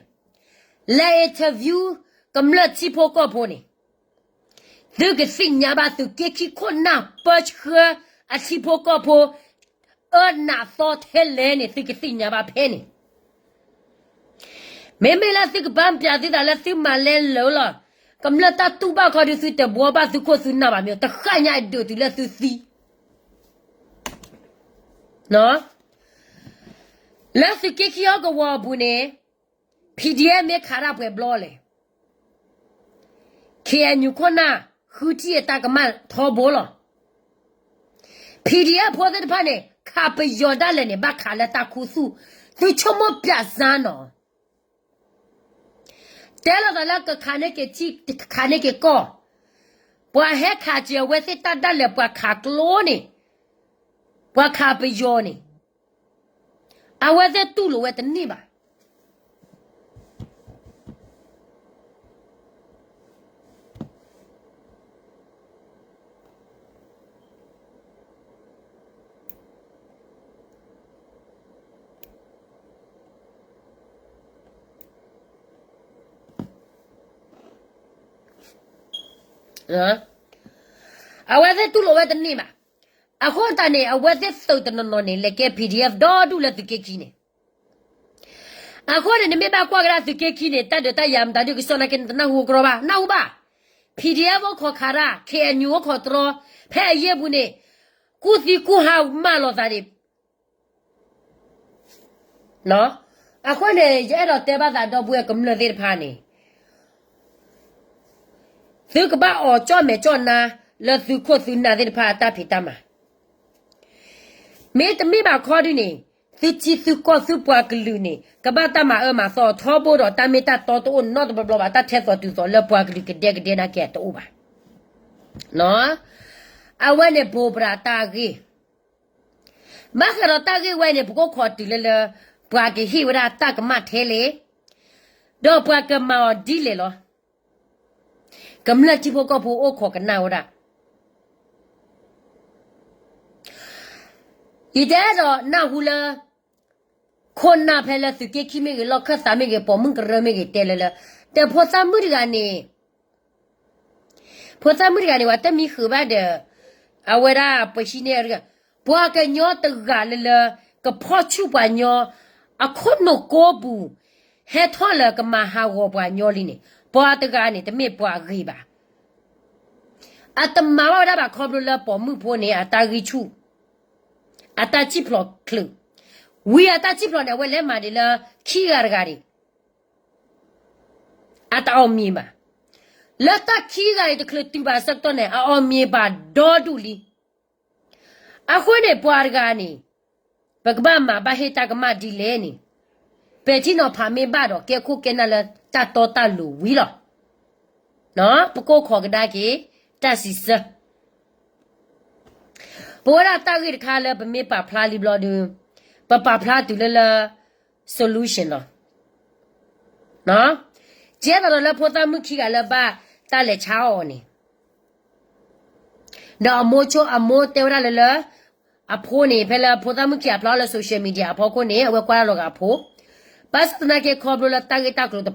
လေအင်တာဗျူးကမ္လတ်ချိဖို့ကောဖို့နေသူကစင်ညာပါသူကေခီခွန်နာပတ်ခအချိဖို့ကောဖို့နာသော့ထဲလဲနေသူကစင်ညာပါဖဲနေမေလာစစ်ကပန်းပြသေးတာလက်စစ်မလဲလောလာကမ္လတာတူပါခေါ်ဒီစစ်တဘောပါသူကိုစနာပါမျိုးတခါညဒိုတူလက်သူစီနော်လက်စစ်ကခီယောကဝဘူးနေ PDF မေခါရပွဲဘလောလေခေအညုခနာခူတီတာကမထောဘောလော PDF ဖောတဲ့ဖာနေခါပယောဒါလည်းနေဘခါလက်တာခုစုသူချမပြဇာနော်တဲလာကလကခါနေကချိခါနေကကောပွားဟဲခါကျဝဲစစ်တတ်တယ်ပွားခါကလိုနေပွားခါပယောနေအဝဲတဲ့တူလိုဝဲတနေပါအဝဲတဲ့တူလိုဝဲတနေမှာအခုတန်နေအဝဲတဲ့သုတ်တနော်နေလေကဲ PDF တော့တူလက်တကေခီနေအခုနေမေပါကွာကရာတကေခီနေတတ်တယမ်တတ်ကစနကန်တနဟုကရပါနာဟုပါ PDF ခေါ်ခါရာ KNU ခေါ်တော်ဖဲရဲဘူးနေကုစီကုဟာမလောသားဒီနော်အခုနေရဲတော့တဲပါသာတော့ဘူးကမလို့သေးဖာနေသူကဘာအော်ကြောမဲကြောနာလသူခုသူနာတဲ့ဖာတာဖီတမမေတမေပါခေါ်ဒီနေသူချီသူကောသူပွားကလူနေကဘာတမမဆောထောဘောတော့တမေတာတော်တော်နော့ဘဘဘာတာထဲတော်သူတော်လပွားကလူကတဲ့ကတဲ့နာကဲတော့ပါနော်အဝဲနေဘောပရာတာကြီးမခရတာကြီးဝဲနေဘကိုခေါ်တီလေပွားကဟိဝရာတာကမထဲလေတော့ပွားကမော်ဒီလေလောကမ္လချိဖို့ကောဖို့အိုခေါ်ကနာဝရဒီတဲ့တော့နာဟုလာခွန်နာဖဲလာစကေခိမေကလောက်ခတ်စာမေကပေါ်မင်ကရမေကတဲလေတဲ့ဖောစာမှုဒီကနေဝတ်တမီခဘတဲ့အဝရာပရှိနေရဘွားကညောတကလေကဖောချူပါညောအခုနကိုဘူးဟဲထောလကမဟာဝဘွားညောလီနေပွားတကနေတမေပွားဂိပါအတမဝရပါခေါ်ဘလပေါ်မှုဖို့နေအတာဂီချူအတာချိပလော့ကလူဝီအတာချိပလော့နဲ့ဝဲလဲမာဒီလာခီရဂါရီအတာအောင်မီပါလတ်ခီဂါရီတကလတီပါစက်တော့နဲ့အောင်မီပါဒေါ်ဒူလီအခုနေပွားကနေဘကဘာမဘာဟေတာကမဒီလဲနေပေတီနော်ဖာမေဘာတော့ကဲခုကဲနလာတတော်တလူဝီလောနော်ပကိုခေါ်ကဒါကေတစီစဘောရာတာဂိခါလဘမေပါဖလာလီဘလဒူပပဖလာတူလလ solution နော်ကျဲတော့လဖောတာမှုခိကလပါတလေချာအောနေတော့မိုချိုအမိုတေရလလအဖိုးနေဖဲလာဖောတာမှုခိအဖလာလ social media အဖော်ကိုနေအဝကွာလောကအဖိုးပတ်စနာကေခေါ်ဘလတာဂိတာကလို့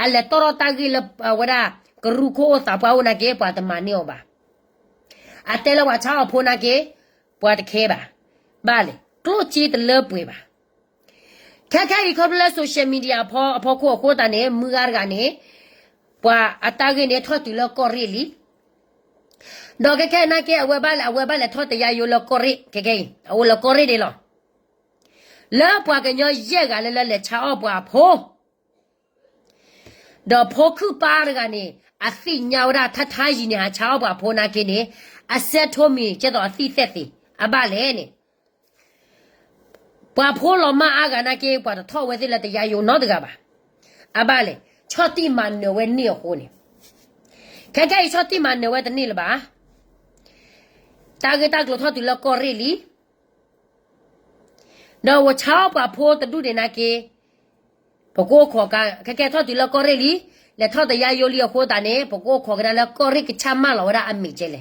အလေတော်တာဂိလဝရာကရုခိုတာပါဝနာကေပါတမနီယောပါအတဲလဝချာအဖိုးနာကေပွားတခဲပါဘာလေတို့ချီတလပွေပါ Kaka ikobla social media po ko tane mugar gane pa atage ne thotu lo korili do ke na ke awebal thotu ya yo lo kori ke awo lo kori de lo la pa ke nyo ye ga le cha o pa pho do pho khu pa gane a si nyao da tha yi ne ha cha o pa pho na ke ne a set tho mi che do a si set ti a ba le ne pa pho lo ma a ga na ke pa tho we ti le ya yo no de ga ba a ba le choti man no we ni ho ni ke choti man no we de ni le ba ta ge ta lo tho tu lo ko ri li no wo chao pa pho de du de na ke po ko kho ka ke tho tu lo ko ri li le tho de ya yo li ho ta ne po ko kho ga la ko ri ke cha ma lo ra a mi che le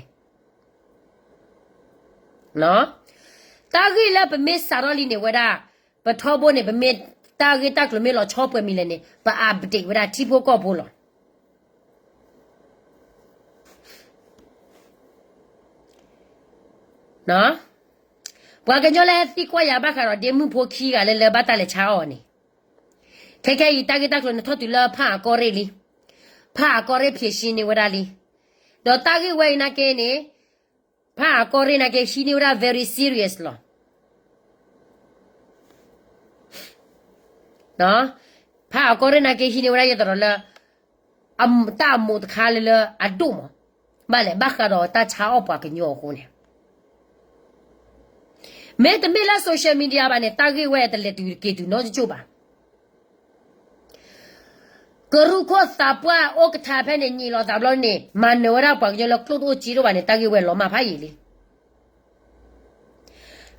no ta ge la pe me sa ro li ne we da pa tho bo ne pe me ta ge ta lo me lo cho pwe mi le ne pa a bte we da ti pho ko pho lo no bwa ke jo le ti kwa ya ba kha ro de mu pho khi ga le ba ta le cha o ni ke ta ge ta lo ne tho tu la pha ko re li pha ko re phie shin ni we da li do ta ge we na ke ne pha ko re na ke shi ni we da very serious lo no pha ko re na ke shi ni we da ye to la am ta mo ta kha le a du mo ba le ba kha ro ta cha o pa ke nyo ho ne me te me la social media ba ne ta ge we te le tu ke tu no chu ba Guru ko sapwa o ka tha phe ne ni lo sa lo ne man no ra pa ke lo klo to ji ro ba ne ta ge we lo ma pha yi le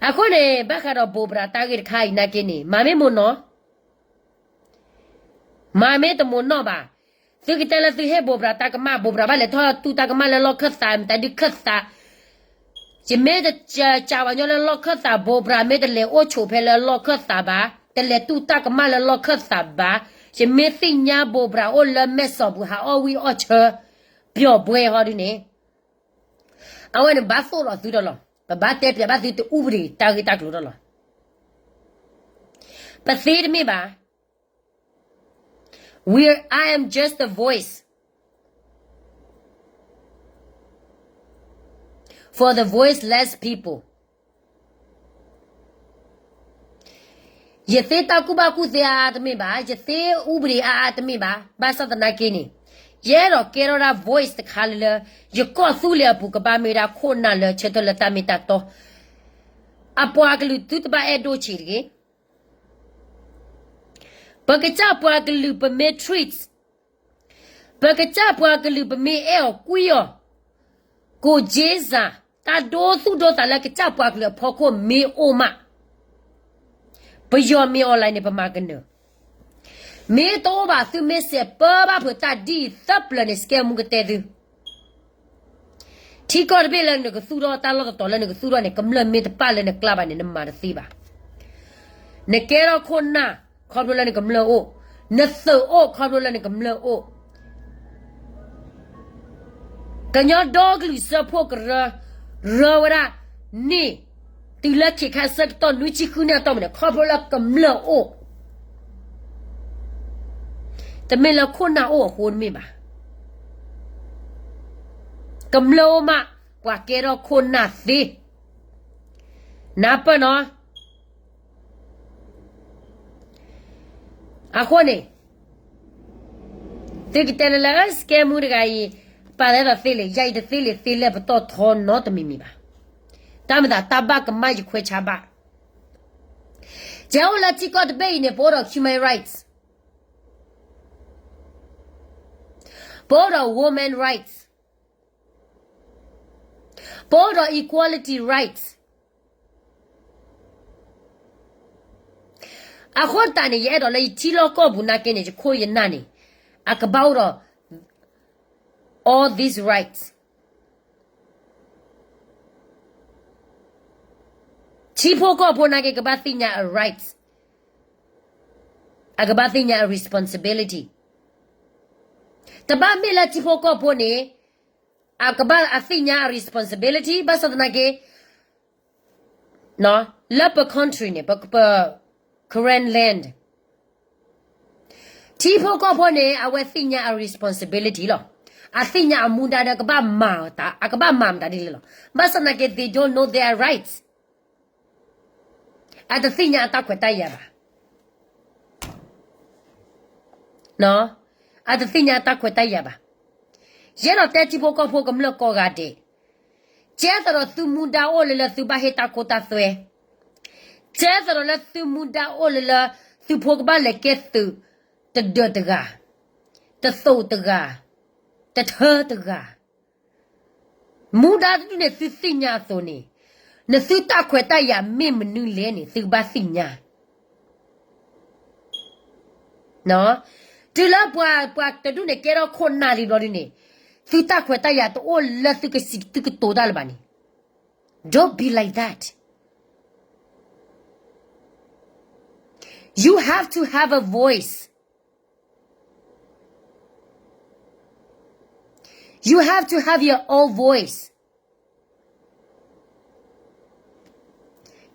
a ko ne ba kha ro bo bra ta ge khai na ke ni ma me mo no ma me te mo no ba tu ki te la tu he bo bra ta ka ma bo bra ba le tho tu ta ka ma le lo khat sa ta di khat sa chỉ mấy cái chào vào nhau là lo khất sa bố bra mấy cái lệ ô chụp hay là lo khất sa ba cái lệ tu ta cái mà là lo khất sa ba chỉ mấy sinh nhà bố bra ô là mấy sọ bù ha ô vi ô chờ biểu bùi họ đi nè ông ấy bắt số rồi từ đó rồi bắt tết bắt từ ubri ta cái ta rồi bắt xe mi ba I am just a voice for the voiceless people. Yete takuba ku se atme ba, yete ubri atme ba satana kini. Yero kero ra voice khalila, ye ko su le bu ka ba me ra kho na le che to la ta me ta to. Apwa glu tut ba e do chi ri. Ba ka cha apwa glu ba me treats. Ba ka cha apwa glu ba me e o ku yo. Ko jeza ta do su do ta la ke cha pa kle pho ko me o ma ba yo me online ba ma kan me to ba su me se pa ba phu ta di sap la ne scam mu ke te du thi ko be la ne ko su do ta lo to la ne ko su do ne kam la me ta pa la ne kla ba ne ma si ba ne ke ro khon na kho do la ne kam la o ne so o kho do la ne kam la o Kanyo dog lu support ra ni tu la ki kha sak to nu chi khu na to ne kho bo la kam la o te me la khu na o hon mi ba kam lo ma kwa ke ro khu na si na pa no a ho ne te ki te la scam mu ga yi pa le da fele yai de fele ba to thon no de mi mi ba ta ma da ta ba ka ma ji khwe cha ba jao la ti ko de be ne bo human rights bo women rights bo equality rights a khota ne ye do le ti lo ko bu na ke ne ji kho yin na ne a ka ba ro all these rights. Chipo ko po na ke kabati niya a rights. A kabati niya a responsibility. Taba mila chipo ko po ni a kabati niya a responsibility basta na ke no la pa country ne pa Korean land Tipo kopone awe thinya a responsibility lo. I think ya amunda da kaba ma ta akaba mam ta dilo. Masana ke they don't know their rights. At the thing ya ta kweta ya ba. No. At the thing ya ta kweta ya ba. Yero te tipo kopo kamlo ko ga de. Jethro tu munda olele tu ba heta kota thwe. Jethro le tu munda olele tu pogba le ketu. The dirtga. The thotga. The hurtga. Muda tu ne tu sinya thoni. Ne tu ta kweta ya mim nu le ni tu ba sinya. No? Tu la bua te tu ne kero kona li lo ni. Tu ta kweta ya to o la tu ke si tu ke to dal bani. Don't be like that. You have to have a voice. You have to have your own voice.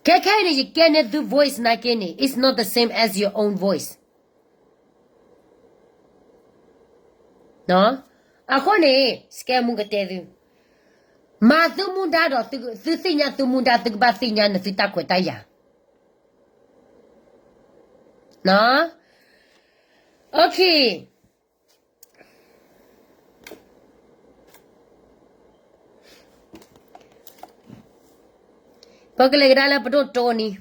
Kekene you cannot do voice na kene. It's not the same as your own voice. No? Ako ne, scare mo gate. Ma tu munda do tu sinya tu munda tu ba sinya na tu ta kweta ya. No? Okay. Pagkalegrala pa to Tony.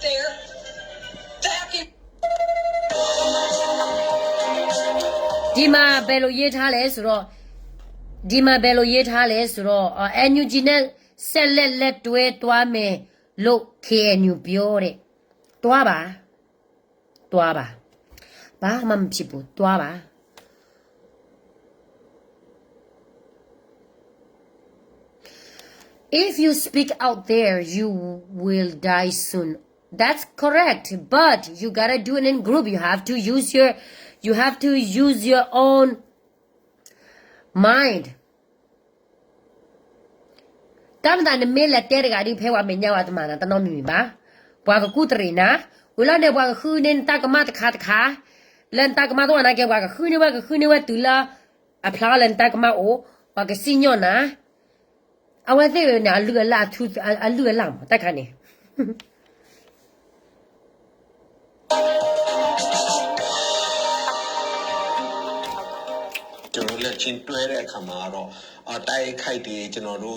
There. Back in. Dima bello ye tha le so ro Dima bello ye tha le so ro NUG နဲ့ဆက်လက်တွဲသွားမယ်လို့ KNU ပြောတဲ့တွားပါဘာမှမဖြစ်ဘူးတွားပါ If you speak out there, you will die soon. That's correct, but you gotta do it in group. You have to use your own mind. Tamda ne me la tere ga di phewa me nyawa tama na tano mi ba. Bwa ka ku tre na. Wala ne bwa ka khu nen ta ka ma ta kha. Len ta ka ma to na ke bwa ka khu ne wa tu la. Apla len ta ka ma o. Bwa ka si nyo na. Awa te na lu la tu lu la ma ta ka ne. ကျွန်တော်လက်ချင်းတွဲတဲ့အခါမှာတော့တိုက်ခိုက်တယ်ကျွန်တော်တို့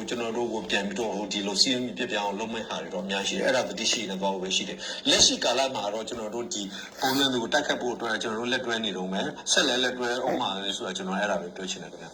ကိုပြန်ပြီးတော့ဒီလိုစီးရင်ပြပြအောင်လုပ်မဲ့ဟာတွေတော့အများကြီးတယ်အဲ့ဒါတတိရှိနေတော့ပဲရှိတယ်လက်ရှိကာလမှာတော့ကျွန်တော်တို့ဒီပုံစံတွေကိုတိုက်ခတ်ဖို့အတွက်ကျွန်တော်တို့လက်တွဲနေတော့မယ်ဆက်လက်တွဲအောင်ပါလေဆိုတော့ကျွန်တော်အဲ့ဒါပဲတွေ့ချင်တယ်ခင်ဗျာ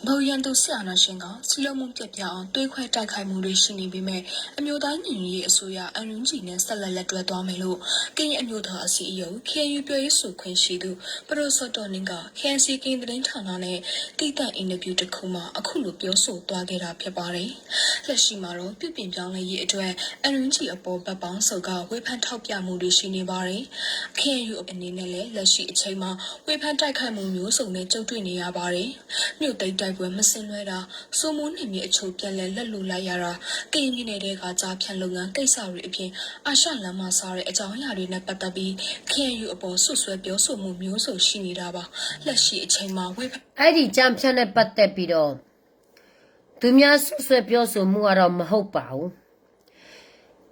ဘော်ရန်သူဆရာနာရှင်ကစီလုံးမှုပြပြအောင်တွေးခွဲတိုက်ခိုက်မှုတွေရှိနေပေမဲ့အမျိုးသားညီညွတ်ရေးအစိုးရအန်ယူဂျီနဲ့ဆက်လက်တွဲသွားမယ်လို့ကရင်အမျိုးသားအစည်းအရုံး KNU ပြောရေးဆိုခွင့်ရှိသူပရိုဆိုတော်နင်းက KNC ကင်းသတင်းဌာနနဲ့တိကျအင်တာဗျူးတစ်ခုမှာအခုလိုပြောဆိုသွားခဲ့တာဖြစ်ပါတယ်။လက်ရှိမှာတော့ပြုပြင်ပြောင်းလဲရေးအတွက်အန်ယူဂျီအပေါ်ဘက်ပေါင်းစုံကဝေဖန်ထောက်ပြမှုတွေရှိနေပါတယ်။ KNU အနေနဲ့လည်းလက်ရှိအချိန်မှာဝေဖန်တိုက်ခိုက်မှုမျိုးစုံနဲ့ကြုံတွေ့နေရပါတယ်။မြို့သိမ်းတိုက်ပွဲမစင်လွဲတာစိုးမိုးနေမြေအချုပ်ပြန်လဲလက်လူလိုက်ရတာကရင်ပြည်နယ်တွေကကြားဖြန့်လုပ်ငန်းကိစ္စတွေအပြင်အာရှလမ်းမစားတဲ့အကြောင်းအရာတွေနဲ့ပတ်သက်ပြီး KNU အပေါ်ဆွဆွဲပြောဆိုမှုမျိုးစုံရှိနေတာပါလက်ရှိအချိန်မှာဝေဖန်အဲ့ဒီကြံဖြတ်နဲ့ပတ်သက်ပြီးတော့သူများဆွဆွဲပြောဆိုမှုကတော့မဟုတ်ပါဘူး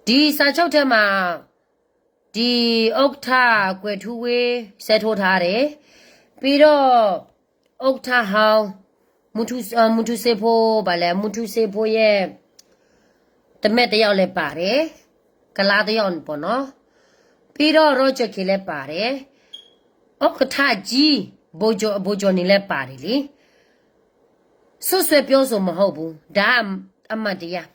ဒီစာချုပ်ထဲမှာဒီဥက္ခကွယ်ထူးဝေးဆက်ထိုးထားတယ်ပြီးတော့ဥက္ခဟောင်းမုထုစေဖို့ဗာလဲမုထုစေဖို့ရဲ့တမက်တယောက်လည်းပါတယ်ကလာတယောက်ပေါ့နော်ပြီးတော့ရောဂျက်ခေလည်းပါတယ်ဥက္ကဋ္ဌကြီးဘိုဂျိုနေလည်းပါတယ်လေဆွဆွဲပြောဆိုမဟုတ်ဘူးဒါအမှတ်တရား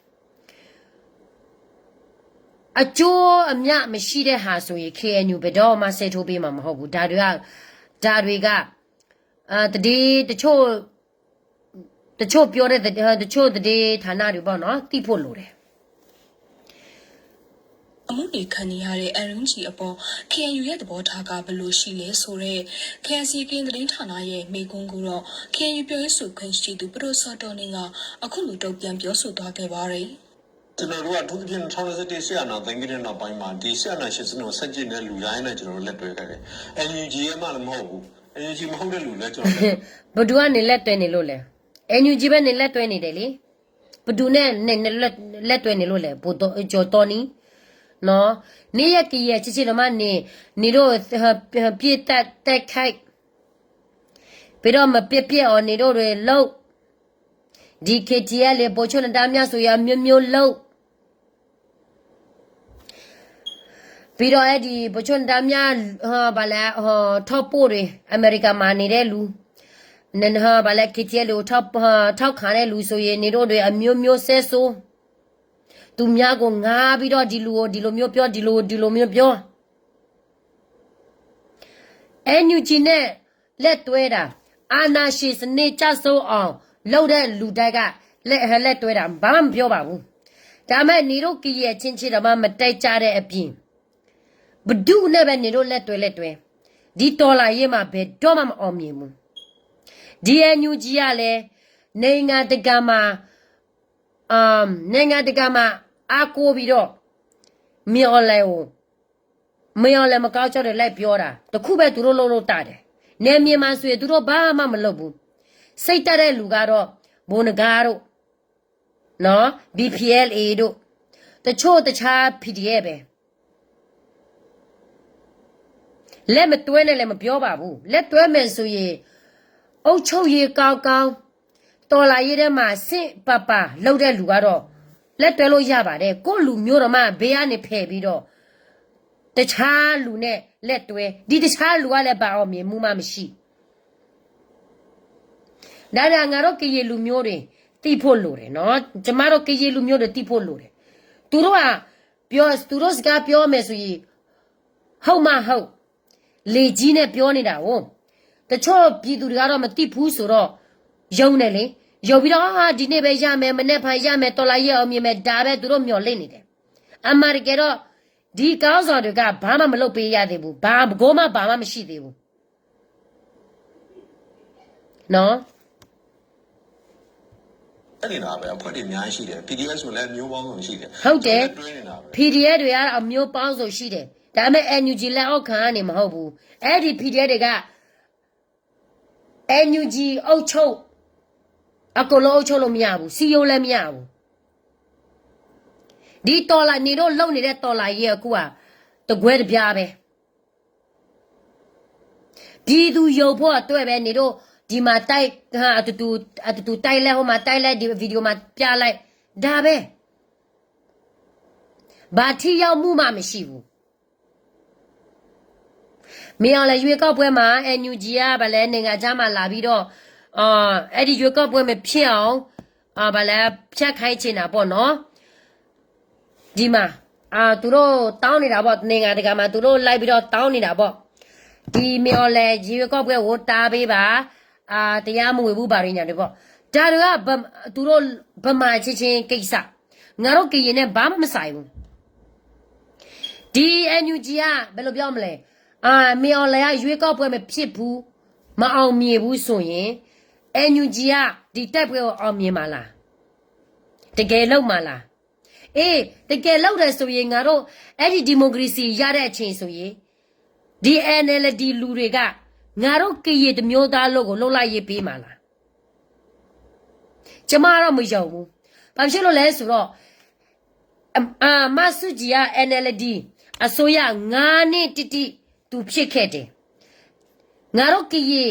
အကျိုးအမြမရှိတဲ့ဟာဆိုရင် KNU ဘယ်တော့မှဆက်ထိုးပေးမှာမဟုတ်ဘူးဒါတွေကတချို့ပြောတဲ့တချို့တဲ့ဌာနတွေပေါ့နော်သိဖို့လိုတယ်အမှုတွေခံနေရတဲ့ NUG အပေါ် KNU ရဲ့သဘောထားကဘယ်လိုရှိလဲဆိုတော့ KNC ကင်းသတင်းဌာနရဲ့မိကုန်းကိုတော့ KNU ပြောရေးဆိုခွင့်ရှိသူပရိုဆိုတော်နင်းကအခုလိုတုံ့ပြန်ပြောဆိုသွားခဲ့ပါတယ် ကျွန်တော်တို့ကသူသဖြင့်2017ဆရာနာသိန်းကြီးတဲ့နောက်ပိုင်းမှာဒီဆရာနာရှင်စနစ်ဆက်ကျင်တဲ့လူတိုင်းနဲ့ကျွန်တော်တို့လက်တွဲခဲ့တယ်။ NUG ရဲ့မှလည်းမဟုတ်ဘူး NUG မဟုတ်တဲ့လူလည်းကျွန်တော်လက် ဘဒူကနေလက်တွဲနေလို့လဲ NUG ပဲနေလက်တွဲနေတယ်လေဘဒူနဲ့လက်တွဲနေလို့လဲဘိုတော့ဂျော်တော်နီနော်နေရကီရဲ့ချစ်ချစ်တော်မနေတို့ပြည့်တက်ခိုက်ပြီးတော့မပြည့်အောင်နေတို့တွေလုံးဒီ KTL လေပိုချုံတာများဆိုရမျိုးလုံးပြီးတော့အဲ့ဒီပိုချုံတာများဘာလဲထောက်ပို့တွေအမေရိကန်မှာနေတဲ့လူနန်ဟာဘာလဲ KTL ကိုထောက်ခံတဲ့လူဆိုရင်နေတို့တွေအမျိုးဆဲဆိုးသူများကိုငားပြီးတော့ဒီလူကိုဒီလိုမျိုးပြောဒီလိုမျိုးပြောNUG နဲ့လက်တွဲတာအာနာရှိစနေချဆိုးအောင်လောက်တဲ့လူတိုက်ကလက်တွဲတာဘာမှမပြောပါဘူးဒါမဲ့နေတို့ကြီးရဲ့ချင်းချင်းတော့မတိုက်ကြတဲ့အပြင်ဘဒုနဲ့ပဲနေတို့လက်တွဲဒီတော်လာရေးမှာဘယ်တော့မှမအောင်မြင်ဘူးဒီ NUG ကလည်းနိုင်ငံတကာမှာအားကိုးပြီးတော့မြော်လဲမကောက်ကြတယ်လိုက်ပြောတာတခုပဲသူတို့လုံးတာတယ်နေမြေမှာဆိုရင်သူတို့ဘာမှမလုပ်ဘူးစိတ်တက်တဲ့လူကတော့ဘုံနဂါတို့နော် BPLA တို့တချို့တခြား PDF ပဲလက်မတွဲနဲ့လည်းမပြောပါဘူးလက်တွဲမယ်ဆိုရင်အုတ်ချုပ်ရေကောင်းတော်လာရေးထဲမှာစင့်ပပလှုပ်တဲ့လူကတော့လက်တွဲလို့ရပါတယ်ကိုလူမျိုးတော်မှဘေးကနေဖယ်ပြီးတော့တခြားလူနဲ့လက်တွဲဒီတခြားလူကလည်းပါအောင်မြင်မှုမှမရှိဒါငါတို့ကရေလူမျိုးတွေတိဖို့လိုတယ်နော်ကျမတို့ကရေလူမျိုးတွေတိဖို့လိုတယ်သူတို့စကားပြောမယ်ဆိုရင်ဟုတ်မဟုတ်လေကြီးနဲ့ပြောနေတာဟုတ်တချို့ပြည်သူတွေကတော့မတိဘူးဆိုတော့ယုံတယ်လေယုံပြီးတော့ဒီနေ့ပဲရမယ်မနေ့ဖန်ရမယ်တော်လာရအောင်မြင်မယ်ဒါပဲသူတို့မျှော်လင့်နေတယ်အမေရိကတော့ဒီကောင်းဆောင်တွေကဘာမှမလုပ်ပေးရသေးဘူးဘာမှမရှိသေးဘူးနော်အဲ့ဒီနာပဲအဖွဲ့တွေအများကြီးရှိတယ် PDF ဆိုလည်းမျိုးပေါင်းစုံရှိတယ် ဟုတ်တယ် တွဲနေတာပဲ PDF တွေကအမျိုးပေါင်းစုံရှိတယ်ဒါပေမဲ့ NUG လက်အောက်ခံကနေမဟုတ်ဘူးအဲ့ဒီ PDF တွေက NUG အုပ်ချုပ်အကုန်လုံးအုပ်ချုပ်လို့မရဘူးစီယိုလည်းမရဘူးဒီတော်လာနေတော့လုံနေတဲ့တော်လာကြီးအခုကတကွဲတပြားပဲဒီသူရုပ်ဖို့အတွက်ပဲနေတော့ဒီမှာတိုက်အတူတိုက်လဲဟိုမှာတိုက်လဲဒီဗီဒီယိုမှာပြလိုက်ဒါပဲဘာထီရောက်မှုမှမရှိဘူးမင်းအောင်လည်းရွေးကောက်ပွဲမှာ NUG ကဗလဲနိုင်ငံခြားမှာလာပြီးတော့အဲ့ဒီရွေးကောက်ပွဲမှာဖြစ်အောင်ဗလဲဖြတ်ခိုင်းချင်တာပေါ့နော်ဒီမှာသူတို့တောင်းနေတာပေါ့နိုင်ငံတကာမှာသူတို့လိုက်ပြီးတော့တောင်းနေတာပေါ့ဒီမင်းအောင်လည်းရွေးကောက်ပွဲကိုတားပေးပါတရားမဝင်ဘူးပါရင်းညာတွေပေါ့ဒါတွေကသူတို့ဗမာချင်းကိစ္စငါတို့ကရင်နဲ့ဘာမှမဆိုင်ဘူးဒီ NUG ကဘယ်လိုပြောမလဲမင်းအောင်လည်းရွေးကောက်ပွဲမဖြစ်ဘူးမအောင်မြင်ဘူးဆိုရင် NUG ကဒီတက်ပွဲကိုအောင်မြင်မှာလားတကယ်လုံးမှာလားအေးတကယ်လုံးတယ်ဆိုရင်ငါတို့အဲ့ဒီဒီမိုကရေစီရတဲ့အချိန်ဆိုရင်ဒီ NLD လူတွေကငါတို့ကရေတမျိုးသားလို့ကိုလှုပ်လိုက်ရေးပေးမှာလားကျမတော့မယုံဘူးဘာဖြစ်လို့လဲဆိုတော့မဆုကြီးက NLD အစိုးရ9နှစ်တိသူဖြစ်ခဲ့တယ်ငါတို့ကရေ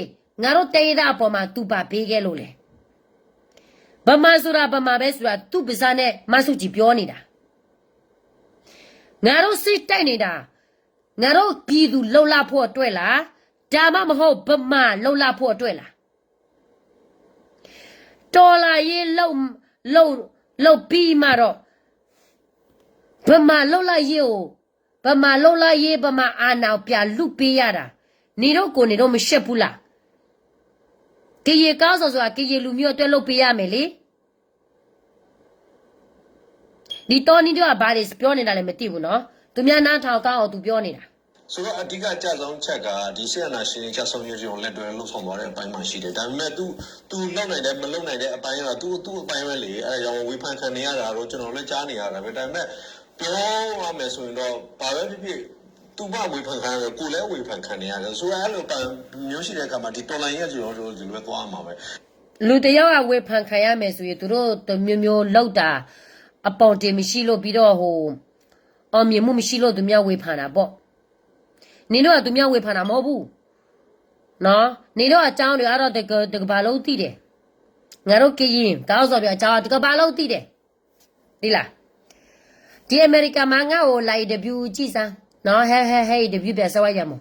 ငါတို့တေးသားအပေါ်မှာသူပါပေးခဲ့လို့လေဗမာဆိုတာဗမာပဲဆိုတာသူပါးစားနဲ့မဆုကြီးပြောနေတာငါတို့စစ်တိုက်နေတာငါတို့ပြည်သူလှုပ်လာဖို့အတွက်လားဒါမှမဟုတ်ဗမာလှုပ်လာဖို့အတွက်လားတော်လာရေးလှုပ်ပြီးမှတော့ဗမာလှုပ်လာရေးကိုဗမာလှုပ်လာရေးဗမာအာဏာပြလူပေးရတာနေတော့ကိုနေတော့မရှက်ဘူးလားကရေကောင်းဆိုတာကရေလူမျိုးအတွက်လှုပ်ပေးရမယ်လေဒီတော်နီတို့ကဘာတွေပြောနေတာလဲမသိဘူးနော်သူများနားထောင်ကောင်းအောင်သူပြောနေတာ ဆိုတော့အဓိကကြဆောင်ချက်ကဒီဆီယနာရှင်ချဆောင်ရွက်ရုံလက်တွဲလှုပ်ဆောင်သွားတဲ့အပိုင်းမှာရှိတယ်ဒါပေမဲ့ तू လုံနိုင်တယ်မလုံနိုင်တဲ့အပိုင်းက तू အပိုင်းပဲလေအဲဒါကြောင့်ဝေဖန်ခံနေရတာတော့ကျွန်တော်လည်းကြားနေရတာပဲဒါပေမဲ့ပြောရမယ်ဆိုရင်တော့ဘာပဲဖြစ်ဖြစ်သူမဝေဖန်ခံရတယ်ကိုလည်းဝေဖန်ခံနေရတယ်ဆိုတော့အဲ့လိုမျိုးရှိတဲ့အခါမှာဒီတော်လိုင်းရဲ့ကျွန်တော်တို့ဒီလိုပဲသွားမှာပဲ လူတယောက်ကဝေဖန်ခံရမယ်ဆိုရင်သူတို့တမျိုးမျိုးလောက်တာအပေါ်တင်မရှိလို့ပြီးတော့ဟိုအောင်မြင်မှုမရှိလို့သူများဝေဖန်တာပေါ့နင်တို့ကသူများဝေဖန်တာမဟုတ်ဘူးနော်နင်တို့အကြောင်းတွေအဲ့တော့တကဘာလုံးသိတယ်ငါတို့ကရင်တောက်စော်ပြအကြောင်းတကဘာလုံးသိတယ်ဒီလားဒီအမေရိကန်မှာငါ့ကိုလိုက်ဒဘျူးကြည့်စမ်းနော်ဟဲဒဘျူးပြဆောက်ရမှာ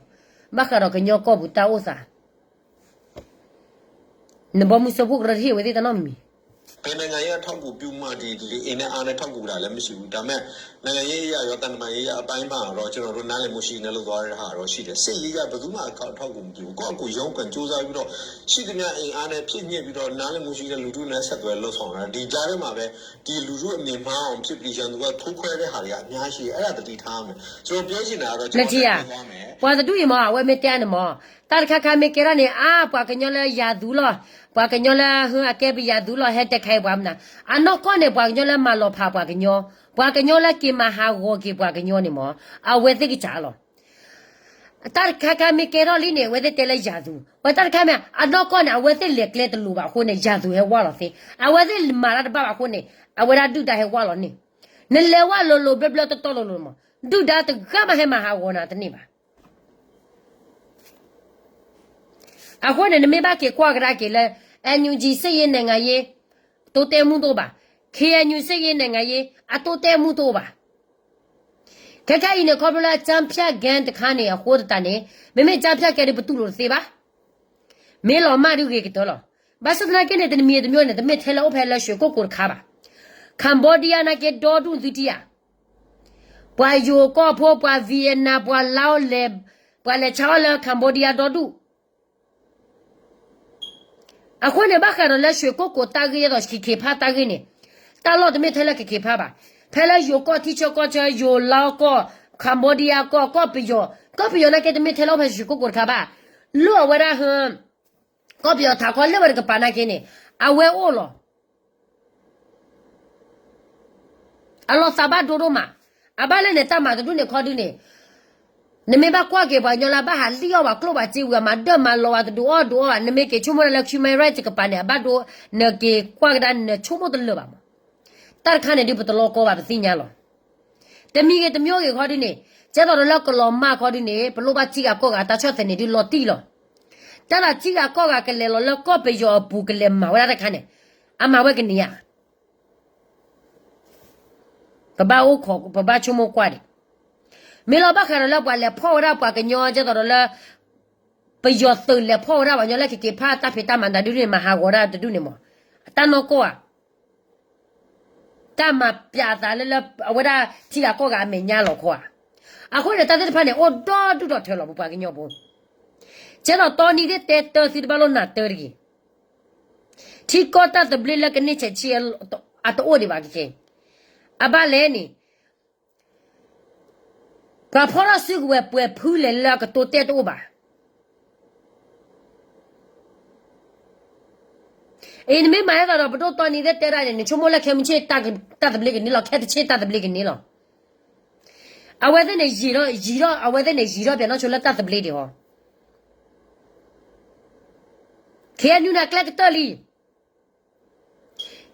မခါတော့ကညောကောဘူးတာဥစားနဘမှုစပုကရဟိဝေဒီတနမီ ဘယ်နိုင်ငံရဲ့ထောက်ကူပြုမှဒီအင်းနဲ့အားနဲ့ထောက်ကူတာလည်းမရှိဘူးဒါပေမဲ့နိုင်ငံရေးအရာရောတန်တမာရေးအပိုင်းမှာတော့ကျွန်တော်တို့နားလည်မှုရှိနေလို့သွားရတဲ့ဟာတော့ရှိတယ်စစ်ရေးကဘယ်သူမှထောက်ကူမပြုဘူးကိုယ့်အကူရုံးကန်စူးစမ်းပြီးတော့ရှိသမျှအင်အားနဲ့ဖြစ်ညစ်ပြီးတော့နားလည်မှုရှိတဲ့လူထုနဲ့ဆက်သွယ်လှုပ်ဆောင်တာဒီကြားထဲမှာပဲဒီလူထုအမြင်မှားအောင်ဖြစ်ပြီးရန်သူကထိုးခွဲတဲ့ဟာတွေကအများကြီးအဲ့ဒါတတိထားမယ်ကျွန်တော်ပြောချင်တာကတော့ကျွန်တော်ပြောမယ် ပွာတူရမဝဲမတဲနမတာခါခါမေကရနေအာပွာကညောလဲယာဒူလောပွာကညောလဲဟအကဲပယာဒူလောဟက်တခိုင်ပွာမနာအနောကောနေပွာကညောလဲမလောဖာပွာကညောလဲကိမဟာဝကေပွာကညောနေမအဝဲသိကချာလောတာခါခါမေကရလီနေဝဲတဲ့လဲယာဒူဝဲတာခါမေအနောကောနေအဝဲသိလက်ကလက်တလူပါခုနေယာဒူဟဲဝါလောသိအဝဲသိမာရတပါခုနေအဝဲရဒူတာဟဲဝါလောနေနလေဝါလောလောဘဘလတတော်လောမဒူဒါတကမဟဲမဟာဝနာတနေပါအခုနဲ့နမေဘာကေကွာကရာကေလဲအန်ယူဂျီစိတ်ရနိုင်ငံရေးတိုးတဲမှုတော့ပါ KNU စိတ်ရနိုင်ငံရေးအတိုးတဲမှုတော့ပါခက်ခိုင်နေခေါ်ပလာချမ်ပြတ်ကန်တခါနေဟိုးတနေမမေချမ်ပြတ်ကဲဘတူလို့သေပါမေလောမရုကေကတော့ဘာစဒနာကနေတမီတမျိုးနဲ့တမစ်ထဲလောဖဲလဲရွှေကိုကိုခါပါကမ်ဘောဒီးယားနာကေဒေါ်ဒူဇီတီယာပွာယိုကောဖိုပွာဗီယက်နာပွာလာအိုလေပွာလေချောလကမ်ဘောဒီးယားဒေါ်ဒူအခုနေဘာခါရလဲရွှေကိုတာကြီးရတော့ခိဖာတာကြီးနေတာလို့တမစ်ထဲလဲခိဖာပါဖဲလဲယိုကောတီချောကောချေယိုလောက်ကောကမ်ဘောဒီးယားကောပီယိုနာကေတမစ်ထဲလို့ဖဲရွှေကိုခါပါလို့ဝရဟမ်ကောပီယိုထားခေါ်လဲဝရကပါနာကင်းနေအဝဲအိုလောအလောစဘာဒိုရိုမာအဘလည်းနဲ့တမတူနေခေါ်တူနေနမေဘကွာကေဘာညလာဘာဟာလီယောဘာကလောဘာချီဝါမဒမလောဝတ်ဒိုဒိုနမေကေချုမလက်ချုမဲရိုက်ကပနေဘဒိုနကေကွာကဒန်ချုမတလဘာတာခါနေဒီပတလောကောဘာပစီညာလောတမီကေတမျိုးကေခေါ်တူနေကျတော့လောက်ကလောမခေါ်တူနေဘလောဘာချီကကောကတာချတ်တဲ့နေဒီလောတီလောတာလာချီကကောကကလေလောကောပေယောဘူးကလေမဝရတဲ့ခါနေအမဝဲကနေရဘဘာအိုခေါ်ဘဘာချုမကွာတယ်မေလောဘခါရလောက်ပါလေဖော်ရပါကညောကြတော့လေပယောသလေဖော်ရပါညောလေကေဖာတာဖေတာမန္တဒုနေမဟာဂောရတူနေမောတန်နောကောတမပြတာလေအဝဒချီကကောကအမေညာလောခေါ်အခုလေတတဲ့ဖာနေအော်တော်တူတော်ထဲလောပါကညောဘူးကျတော့တော်နေတဲ့တဲတော်စီဘလောနာတော်ကြီးချီကောတာတဘလလကနေချချီအတိုးဒီပါကေအဘလဲနေကဖောရစုဝဲပွဲဖူးလေလာကတိုတဲတိုးပါအင်းမေမိုင်ကတော့ဘတော်တော်နေတဲ့တဲရတယ်ချုံမလက်ခဲမချေတတ်ဘလိကနေလောက်ခဲတချေတတ်ဘလိကနေလောက်အဝဲတဲ့နေရီတော့အဝဲတဲ့နေရီတော့ပြန်တော့ချုံလက်တတ်ဘလိတွေဟောခဲနူနာကလကတလီ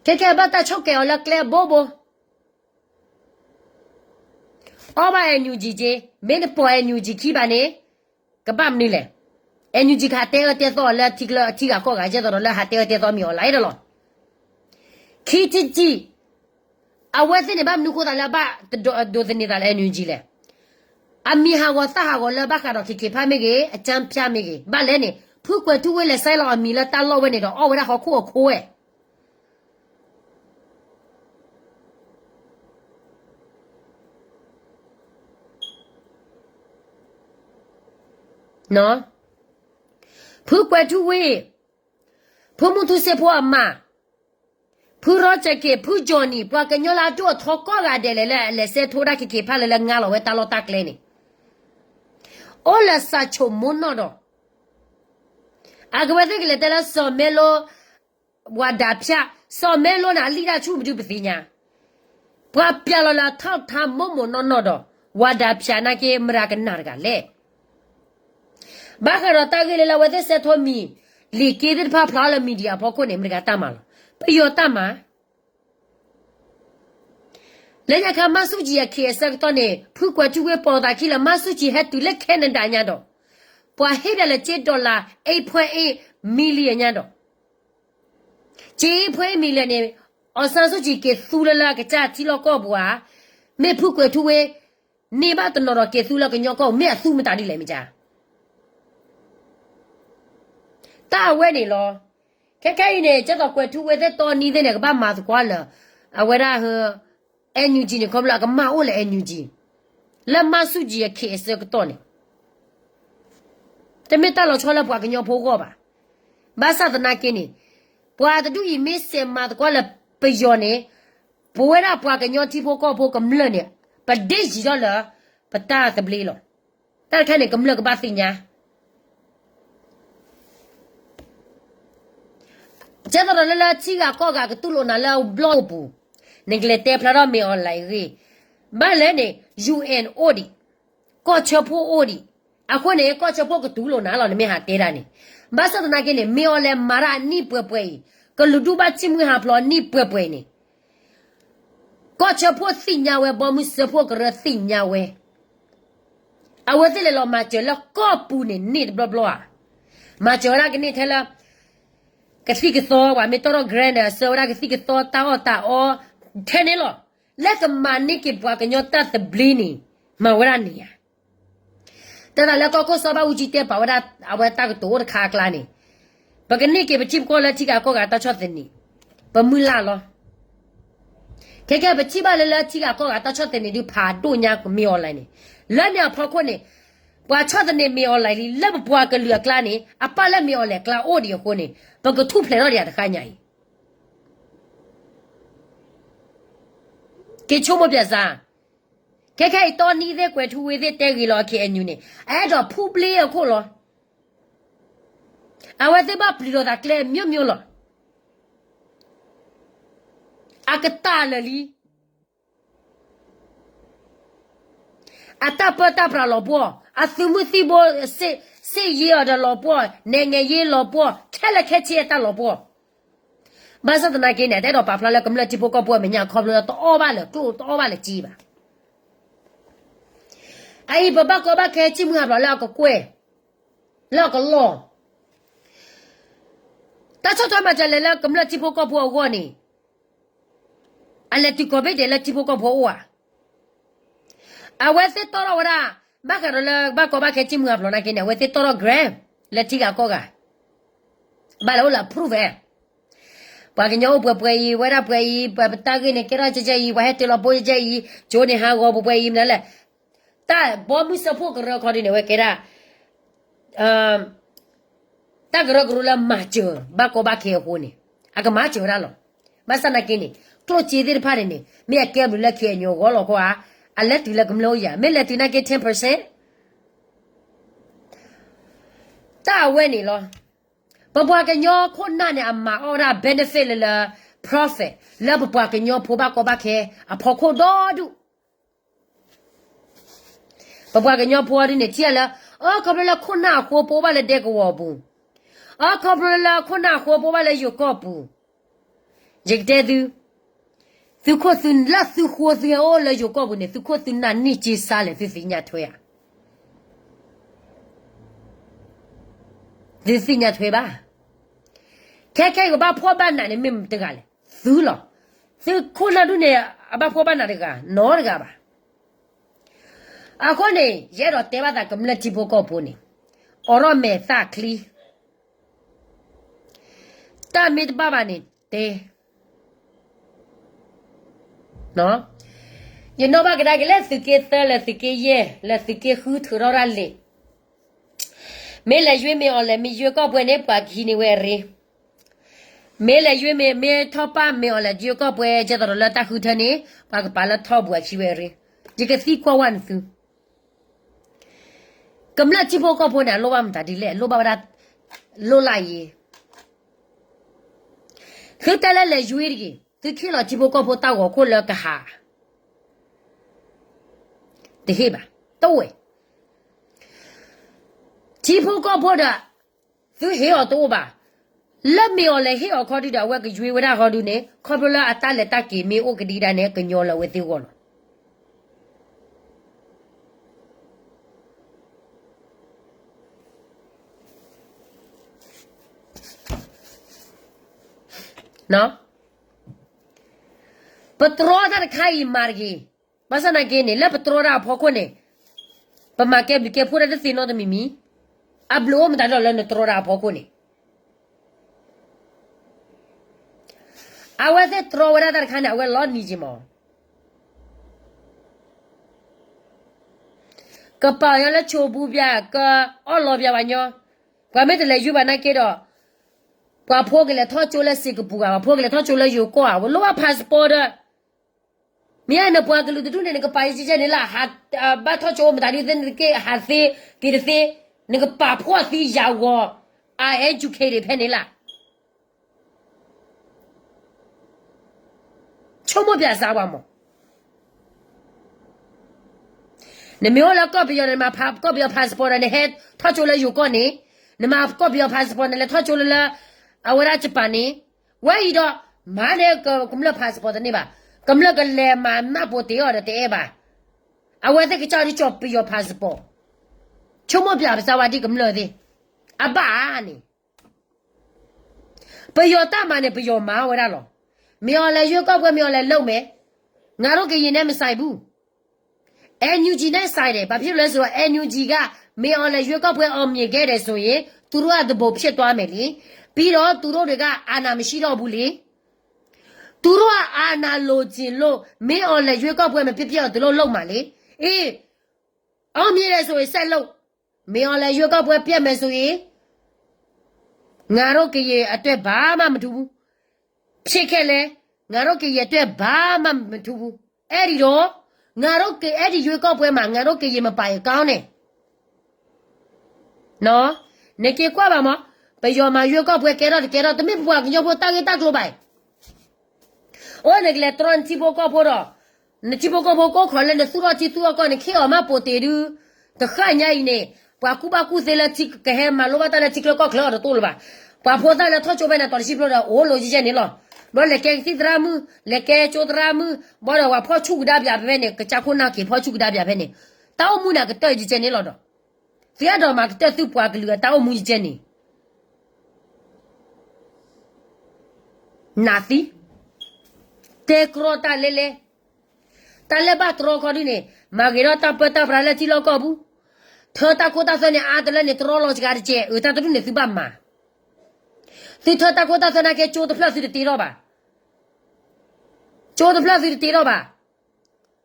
ခဲဘတာချုပ်ကဲလကလေဘောဘောအော်ဘာအန်ယူဂျီဂျေမင်းပေါ်အန်ယူဂျီခီပါနေကပတ်မနေလေအန်ယူဂျီခါတဲတော့လက်တီကကောကကျတော့လက်ဟာတဲတော့မြော်လိုက်တော့ခီတီဂျီအဝဲစနေဘာမနုကိုတာလာဘာဒိုစနေတာလဲအန်ယူဂျီလေအမီဟာဝသဟာဝလဘခါတော့ခိဖာမေကေအချမ်းပြမေကေဘာလဲနေဖုကွယ်ထူဝဲလဲဆိုင်လောအမီလာတလောဝဲနေတော့အော်ဝဲဟောခိုးဲနော်ဖူကွယ်ထူဝေးဖူမှုသူစေဖို့အမဖူရောချကေဖူဂျော်နီပွားကညလာတော့ထောကောကတယ်လေစေထိုးတာကေဖာလေငါလောဝဲတာလောတက်လဲနေ Ola sacho monodo. Agwete que le tela somelo wadapia somelo na lida chubu pinya. Pwa pialo la tau ta momo nonodo wadapia na ke mraga narga le. Baka rota gele la wede seto mi li kedir pa plala media poko ne mraga tamal. Yo tama. Lenya ka masuji ya kiesa tone pu kwa tuwe poda kila masuji hetu le Canada nyado. Pwa heda le $8 8.8 million nyado. $8.8 million ne osansuji ke thulala ke cha tilo ko bwa me pu kwa tuwe ne ba tonoro ke thula ke nyoko me thu mata di le mi cha. Ta we ni lo. Ke ne cha to kwa tuwe de to ni de ne ba ma kwa la. Awera he NUG ne kobla ka ma o le NUG. La masuji ya kiesa ko tone. Te meta lo chola pwa kenyo poko ba. Basa na kini. Pwa ta du yi me se ma ko la pejone. Pwa pwa kenyo ti poko po kam le ne. Pa de ji do la pa ta ta ble lo. Ta kha ne kam le ka ba sinya. Jado la chi ga ko ga tu lo na la blog bu. Neglete plaro me online ri. Ba le ne UN odi. Ko chopo odi. Ako ne ko chopo ko tulo na lo ne me ha te da ni. Ba sa na ke ne me ole mara ni pwe. Ko ludu ba chimu ha plo ni pwe ni. Ko chopo sinya we bo mu sepo ko re sinya we. Awe te le lo ma che lo ko pu ni bla bla. Ma che ora ke ni thela ka fi ke so wa me toro grand so ora ke fi ke so ta o Tene lo, leka mani ki pwa ke nyota te blini, ma wera niya. Tada leka ko soba ujite pa wera aweta ke toor kakla ni. Pake ni ke bachip ko la chika ko gata chote ni. Pa mula lo. Keke bachiba le la chika ko gata chote ni du pa do nya ko mi online ni. La nya pa ko ni. Pwa chote ni mi online ni, leba pwa ke luya kla ni, apa le mi online kla audio ko ni. Pake tu ple lo dia de kanya yi. Ke chomo piasa. Keke to ni de kwe tu we de te gi lo ke enyu ni. A do pu ple ko lo. Awa de ba pli lo da kle myo lo. Akata le li. Ata pa ta pra lo bo. Asumu si bo se ye de lo bo. Ne nge ye lo bo. Kele ke che ta lo bo. Basa na ke ne de do pa pla le kum le ti po ko bo me nya kho lo to o ba le to ba le ji ba. Ai baba ko ba ke chi mu ha lo ko kwe. Lo ko lo. Ta cho to ma ja le la kum le ti po ko bo wo ni. Ale ti ko be de le ti po ko bo wa. A we se to ro ra. Ba ka ro le ba ko ba ke chi mu ha lo na ke ne we se to ro gram. Le ti ga ko ga. Ba lo la prove. Ba ke nyo bo yi wa ra bo yi ba ta ke ne ke ra je yi wa he te lo bo je yi jo ne ha go bo yi na le. Ta bo mu se po ko ro ko ni ne we ke ra. Ta gro gro la ma jo ba ko ba ke ho ni. A ka ma jo ra lo. Ba sa na ke ni. To chi de pa ni. Me ke bu le ke nyo go lo ko a. A le ti le gum lo ya. Me le ti na ke 10%. Ta we ni lo. Papa ke nyo ko na ne ama ora benefit le profit le papa ke nyo po ba ko ba ke a pho ko do du papa ke nyo po ri ne ti la o ko le ko na ko po ba le de ko bu o ko le ko na ko po ba le yo ko bu jik de du tu ko sun la su ko su o le yo ko bu ne tu ko sun na ni ji sa le fi fi nya thwe ya di fi nya thwe ba Keke ko ba pho ba na ne mim te ga le su lo su ko na du ne ba pho ba na de ga no de ga ba a ko ne ye ro te ba da kam le ti po ko po ni oro me sa kli ta mit ba ba ni te no ye no ba ga da ke le su ke te le su ke ye le su ke hu thu ro ra le me le yue me o le mi yue ko pwe ne pa ki ni we re me le yue me thopa me o le yue ko pwe je do le ta hu the ni pa le tho bwa chi we re je ke si ko wan su cầm lại chỉ bộ có bộ này lô băm ta đi lệ lô bao đã lô lại khi ta lại duy đi khi là chỉ bộ có bộ tao có là cái hà thì hết bà tôi chỉ bộ có bộ đó cứ hiểu tôi bà lớp miêu lại hiểu khó đi đâu cái duy với đã khó đi nè khó bao là ta lại ta kỹ miêu cái đi ra nè cái nhau là với tiêu con no petrol dah khai margi masa nak gini lah petrol dah pokok ni pemakai bikin pura dah sino tu mimi ablo menda lah petrol dah pokok ni awak tu petrol dah khai awak lawan ni je mau kepala lah cobu biar ke Allah biar banyak kami tu laju banyak kira qua phố cái là thoát chỗ là xịt cái bùa qua phố cái là thoát chỗ là nhiều quá và lúc passport đó mía nó qua cái lúc đó này cái bài gì này là hạt bắt thoát chỗ mà ta đi đến cái hạt xe cái xe này cái bà phố gì giàu quá I educated thế này là chồng mua bia sao mà này mía là có bây giờ mà có bây giờ passport này hết thoát chỗ là nhiều quá này mà có bây giờ passport này là thoát chỗ là awara chapani wai do mane ko kumla passport ni ba kumla ka le ma na po te or te ba awate ki cha ri chop yo passport chomo bya sa wa di kumla di aba ni pe yo ta ma ne pe yo ma wa da lo mi yo le yo ko mi yo le lou me nga ro ke yin ne ma sai bu NUG နဲ့ဆိုင်တယ်ဘာဖြစ်လဲဆိုတော့ NUG ကmi yo le yo ko pwe om mi ke de so yin tu ro a de bo phit twa me liပြီးတော့သူတို့တွေကအာနာမရှိတော့ဘူးလေသူတို့ကအာနာလိုချင်လို့မင်းအော်လည်းရွေးကောက်ပွဲမဖြစ်ဖြစ်တော့ဒီလိုလုပ်မှာလေအေးအောင်မြင်တယ်ဆိုရင်ဆက်လုပ်မင်းအော်လည်းရွေးကောက်ပွဲပြတ်မယ်ဆိုရင်ငါတို့ကရဲ့အတွက်ဘာမှမထူဘူးဖြစ်ခဲ့လဲငါတို့ကရဲ့အတွက်ဘာမှမထူဘူးအဲ့ဒီတော့ငါတို့ကအဲ့ဒီရွေးကောက်ပွဲမှာငါတို့ကရဲ့မပိုင်ကောင်းတယ်နော်နေကေကွာပါမไปยอมาရွေးကောက်ပွဲကဲတော့တမင်ဘွားကညောဖို့တာခဲ့တာကလိုပိုင်အိုးနေကလေးထရန်ချီဘကောဖို့တော့နချီဘကောဖို့ကိုခေါ်လဲနေသူတော့ချီသူကနေခေအမပိုတေရူတခါညိုင်းနေဘွားကူပါကူစေလက်ချီကဟဲမလိုပါတလက်ချီကလောကလောတော့လို့ပါဘွားဖို့တာလက်ထောချိုပဲနဲ့တော်ရှိပလို့တော့အိုးလိုကြီးချက်နေလို့ဘောလက်ကဲစီဒရာမူလက်ကဲချိုဒရာမူဘောတော့ဖောချူကဒါပြပဲနဲ့ကချခုနာကေဖောချူကဒါပြပဲနဲ့တောင်းမှုနာကတဲ့ကြီးချက်နေလို့တော့ဇေယတော်မှာတဲ့သူ့ဘွားကလူကတောင်းမှုကြီးချက်နေNati, te crota lele, tale ba tro kodi ne, magero ta peta prala chilo kobu, thota kota sone adla ne trolo chgar che, uta tu ne subama. Si thota kota sona ke chod plus de tiro ba. Chod plus de tiro ba.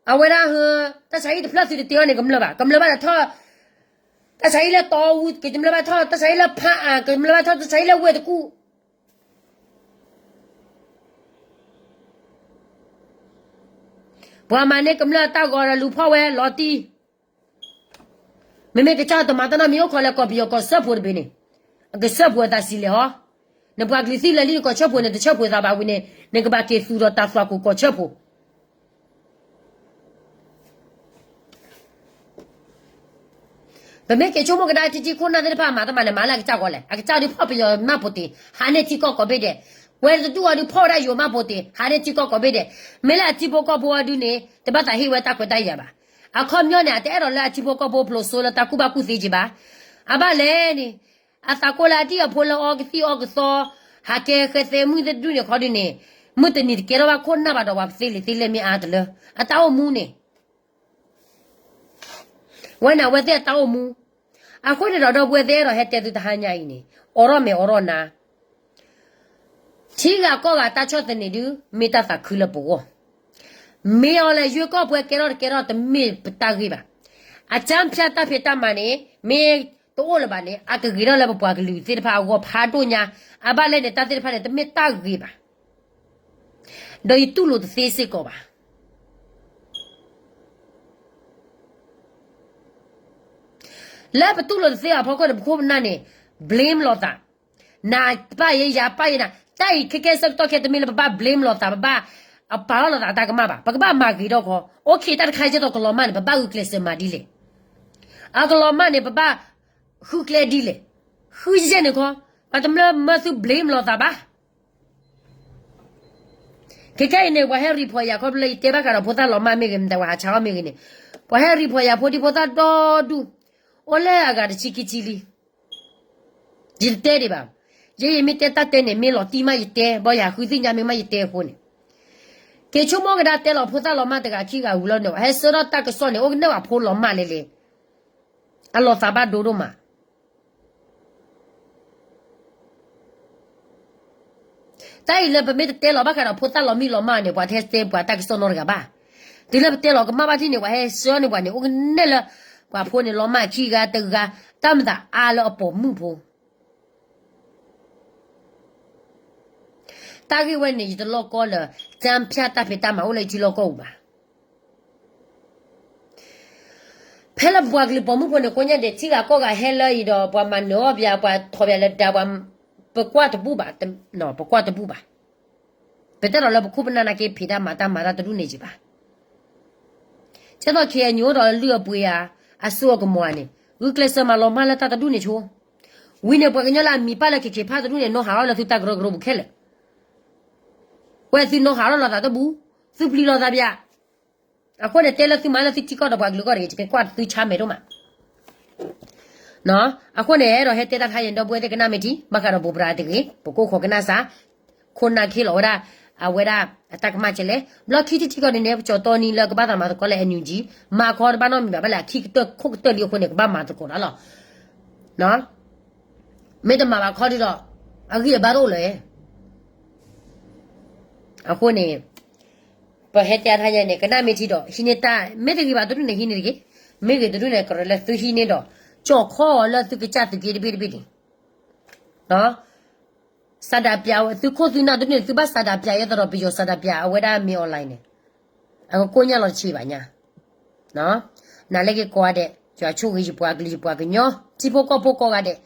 Awera hu, ta sai de plus de tiro ne gamla ba da tho, ta sai la to u ke gamla ba tho, ta sai la pha a, gamla ba tho ta sai la we de ku. Bua mane kamla ta gora lu phawe loti meme ke cha to matana mio khole ko bio ko sap pur bine ke sap pur ta sile ho ne bua glisi la li ko chap pur ne de chap pur sa ba wine ne ke ba ke su ro ta swa ko chap pur meme ke chomo ke da ti khona de pa ma ta ma ne ma la ke cha ko le a ke cha di pho bio ma pur ti ha ne ti ko be de where the two are the poor you ma bote hare ti ko be de mela ti bo ko bo adu ne te ba ta hi we ta ko ta ya ba a khom nyo ne te ro la ti bo ko bo plo so la ta ku ba ku si ji ba a ba le ni a ta ko la ti a pho lo o ki o so ha ke ke se mu de du ne kho di ne mu te ni ke ro ba ko na ba do ba si le mi a de le a ta o mu ne when I was there ta o mu a ko de do bwe de ro he te tu ta ha nya yi ni oro me oro na Chiga ko ga ta chot ne du me ta ta khula bo me ole yue ko bwe ke ro te me ta gi ba a cham phya ta phe ta ma ne me to le ba ne a ke gi ro le bo bwa glu ti pha go pha to nya a ba le ne ta ti pha ne te me ta gi ba do yi tu lo de se ko ba လဲပတူလို့စေအဖောက်ကတော့ခုနာနေ blame လို့တာနာပါရရပါရနာတိုက်ခက်ခဲစတော့ခဲ့တမီလပ blame လို့တာပအပါလို့တာကမပါပကပမာကြီးတော့ခေါ် okay တခိုင်ကျတော့ကလောမန်ပပကုကလစမာဒီလေအကလောမန်ပပခုကလေဒီလေခုစနေခေါ်ပတမလမဆု blame လို့တာပါခက်ခဲနေဝဟရီဖော်ရခေါ်လေတေဘကတော့ဖိုတာလောမမေကင်တဝါချောင်းမေကနေဝဟရီဖော်ရဖိုတီဖိုတာတော့ဒူအိုလဲအကတချီကီချီလီဒီတဲဒီပါယေမီတဲတတဲနေမေလောတီမယတဲဘောရခုသိညာမေမယတဲဖိုနေကေချုံမောကဒါတဲလောဖိုတာလောမတကခီကဝူလောနေဟဲဆိုတော့တကစောနေအိုကနေဝဖိုလောမလေလေအလောသာဘဒိုဒိုမာတိုင်လေပမေတဲလောဘကတော့ဖိုတာလောမီလောမနေဘွားသက်တဲဘွားတကစောနော်ကပါဒီလေတဲလောကမဘာတိနေဝဟဲစောနေဘွားနေအိုကနေလဘွားဖိုနေလောမခီကတကတမ်တာအားလောအပေါ်မှုဖိုတာဂိဝဲနေဒီလောကောလဇမ်ဖြတ်တာဖက်တာမဟုတ်လေဒီလောကောပါဖဲလဘွားကလပမှုဖနေကိုညတဲ့ချီကကောကဟဲလာရီတော့ဘွားမနောဗျာဘွားထော်ပြလက်တာဘွားပကွာတပူပါနော်ပကွာတပူပါပက်တော့လဘခုပနာနာကေဖိတာမာတာတူနေကြပါကျတော့ခေညိုတော့လူပွေရအဆောကမွားနေဝိကလစမလောမလာတာတူနေချိုဝိနေပကညလာမီပါလက်ခေဖာတူနေနော်ဟာလာသူတကရဂရဘခဲလေဝဲစီနော်ဟာလာတာတဘူးစပလီလာတာဗျအခုနဲ့တဲလက်စီမလာစီတီကောတော့ဘာဂလူကောရေချေကွာသူချမယ်တော့မှာနော်အခုနဲ့တော့ဟဲတဲတာခိုင်တော့ဘွဲတဲ့ကနာမတီမကတော့ဘူပရာတကေပကိုခေါကနာစာခွန်နာခေလောရာအဝဲရာအတကမချလေဘလော့ခီတီကောနေချောတော်နီလကဘာတာမတော့လဲအန်ယူဂျီမာခေါ်ဘာနော်မီဘာလာခီတော့ခုတ်တယ်လီခုနဲ့ကဘာမာတော့လားနော်မေတ္တမှာခေါ်တော့အကြီးဘာလို့လဲအခုနေပဟက်ကြထားရနေကနာမီတီတော့ရှင်နေတာမေတ္တကြီးပါတို့နေဟင်းနေကြီးမေကတို့နေကရလဲသူဟင်းနေတော့ကြော်ခေါ်လဲသူကကြတူကြီးပြီးနော်စဒါပြဝသူခိုသူနာတို့နေသူဘာစဒါပြရတော့ပြီးရစဒါပြအဝဲတာမီအွန်လိုင်းနေအခုကိုညလောချီပါညာနော်နားလေကွာတဲ့ကြွားချုပ်ကြီးပွားကလေးပွားကညောချီပိုကောကတဲ့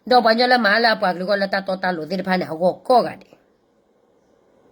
တော့ဘာညလဲမလာပွားကလေးကလက်တော့တာလို့ဒီဖာနေဟောကောကတဲ့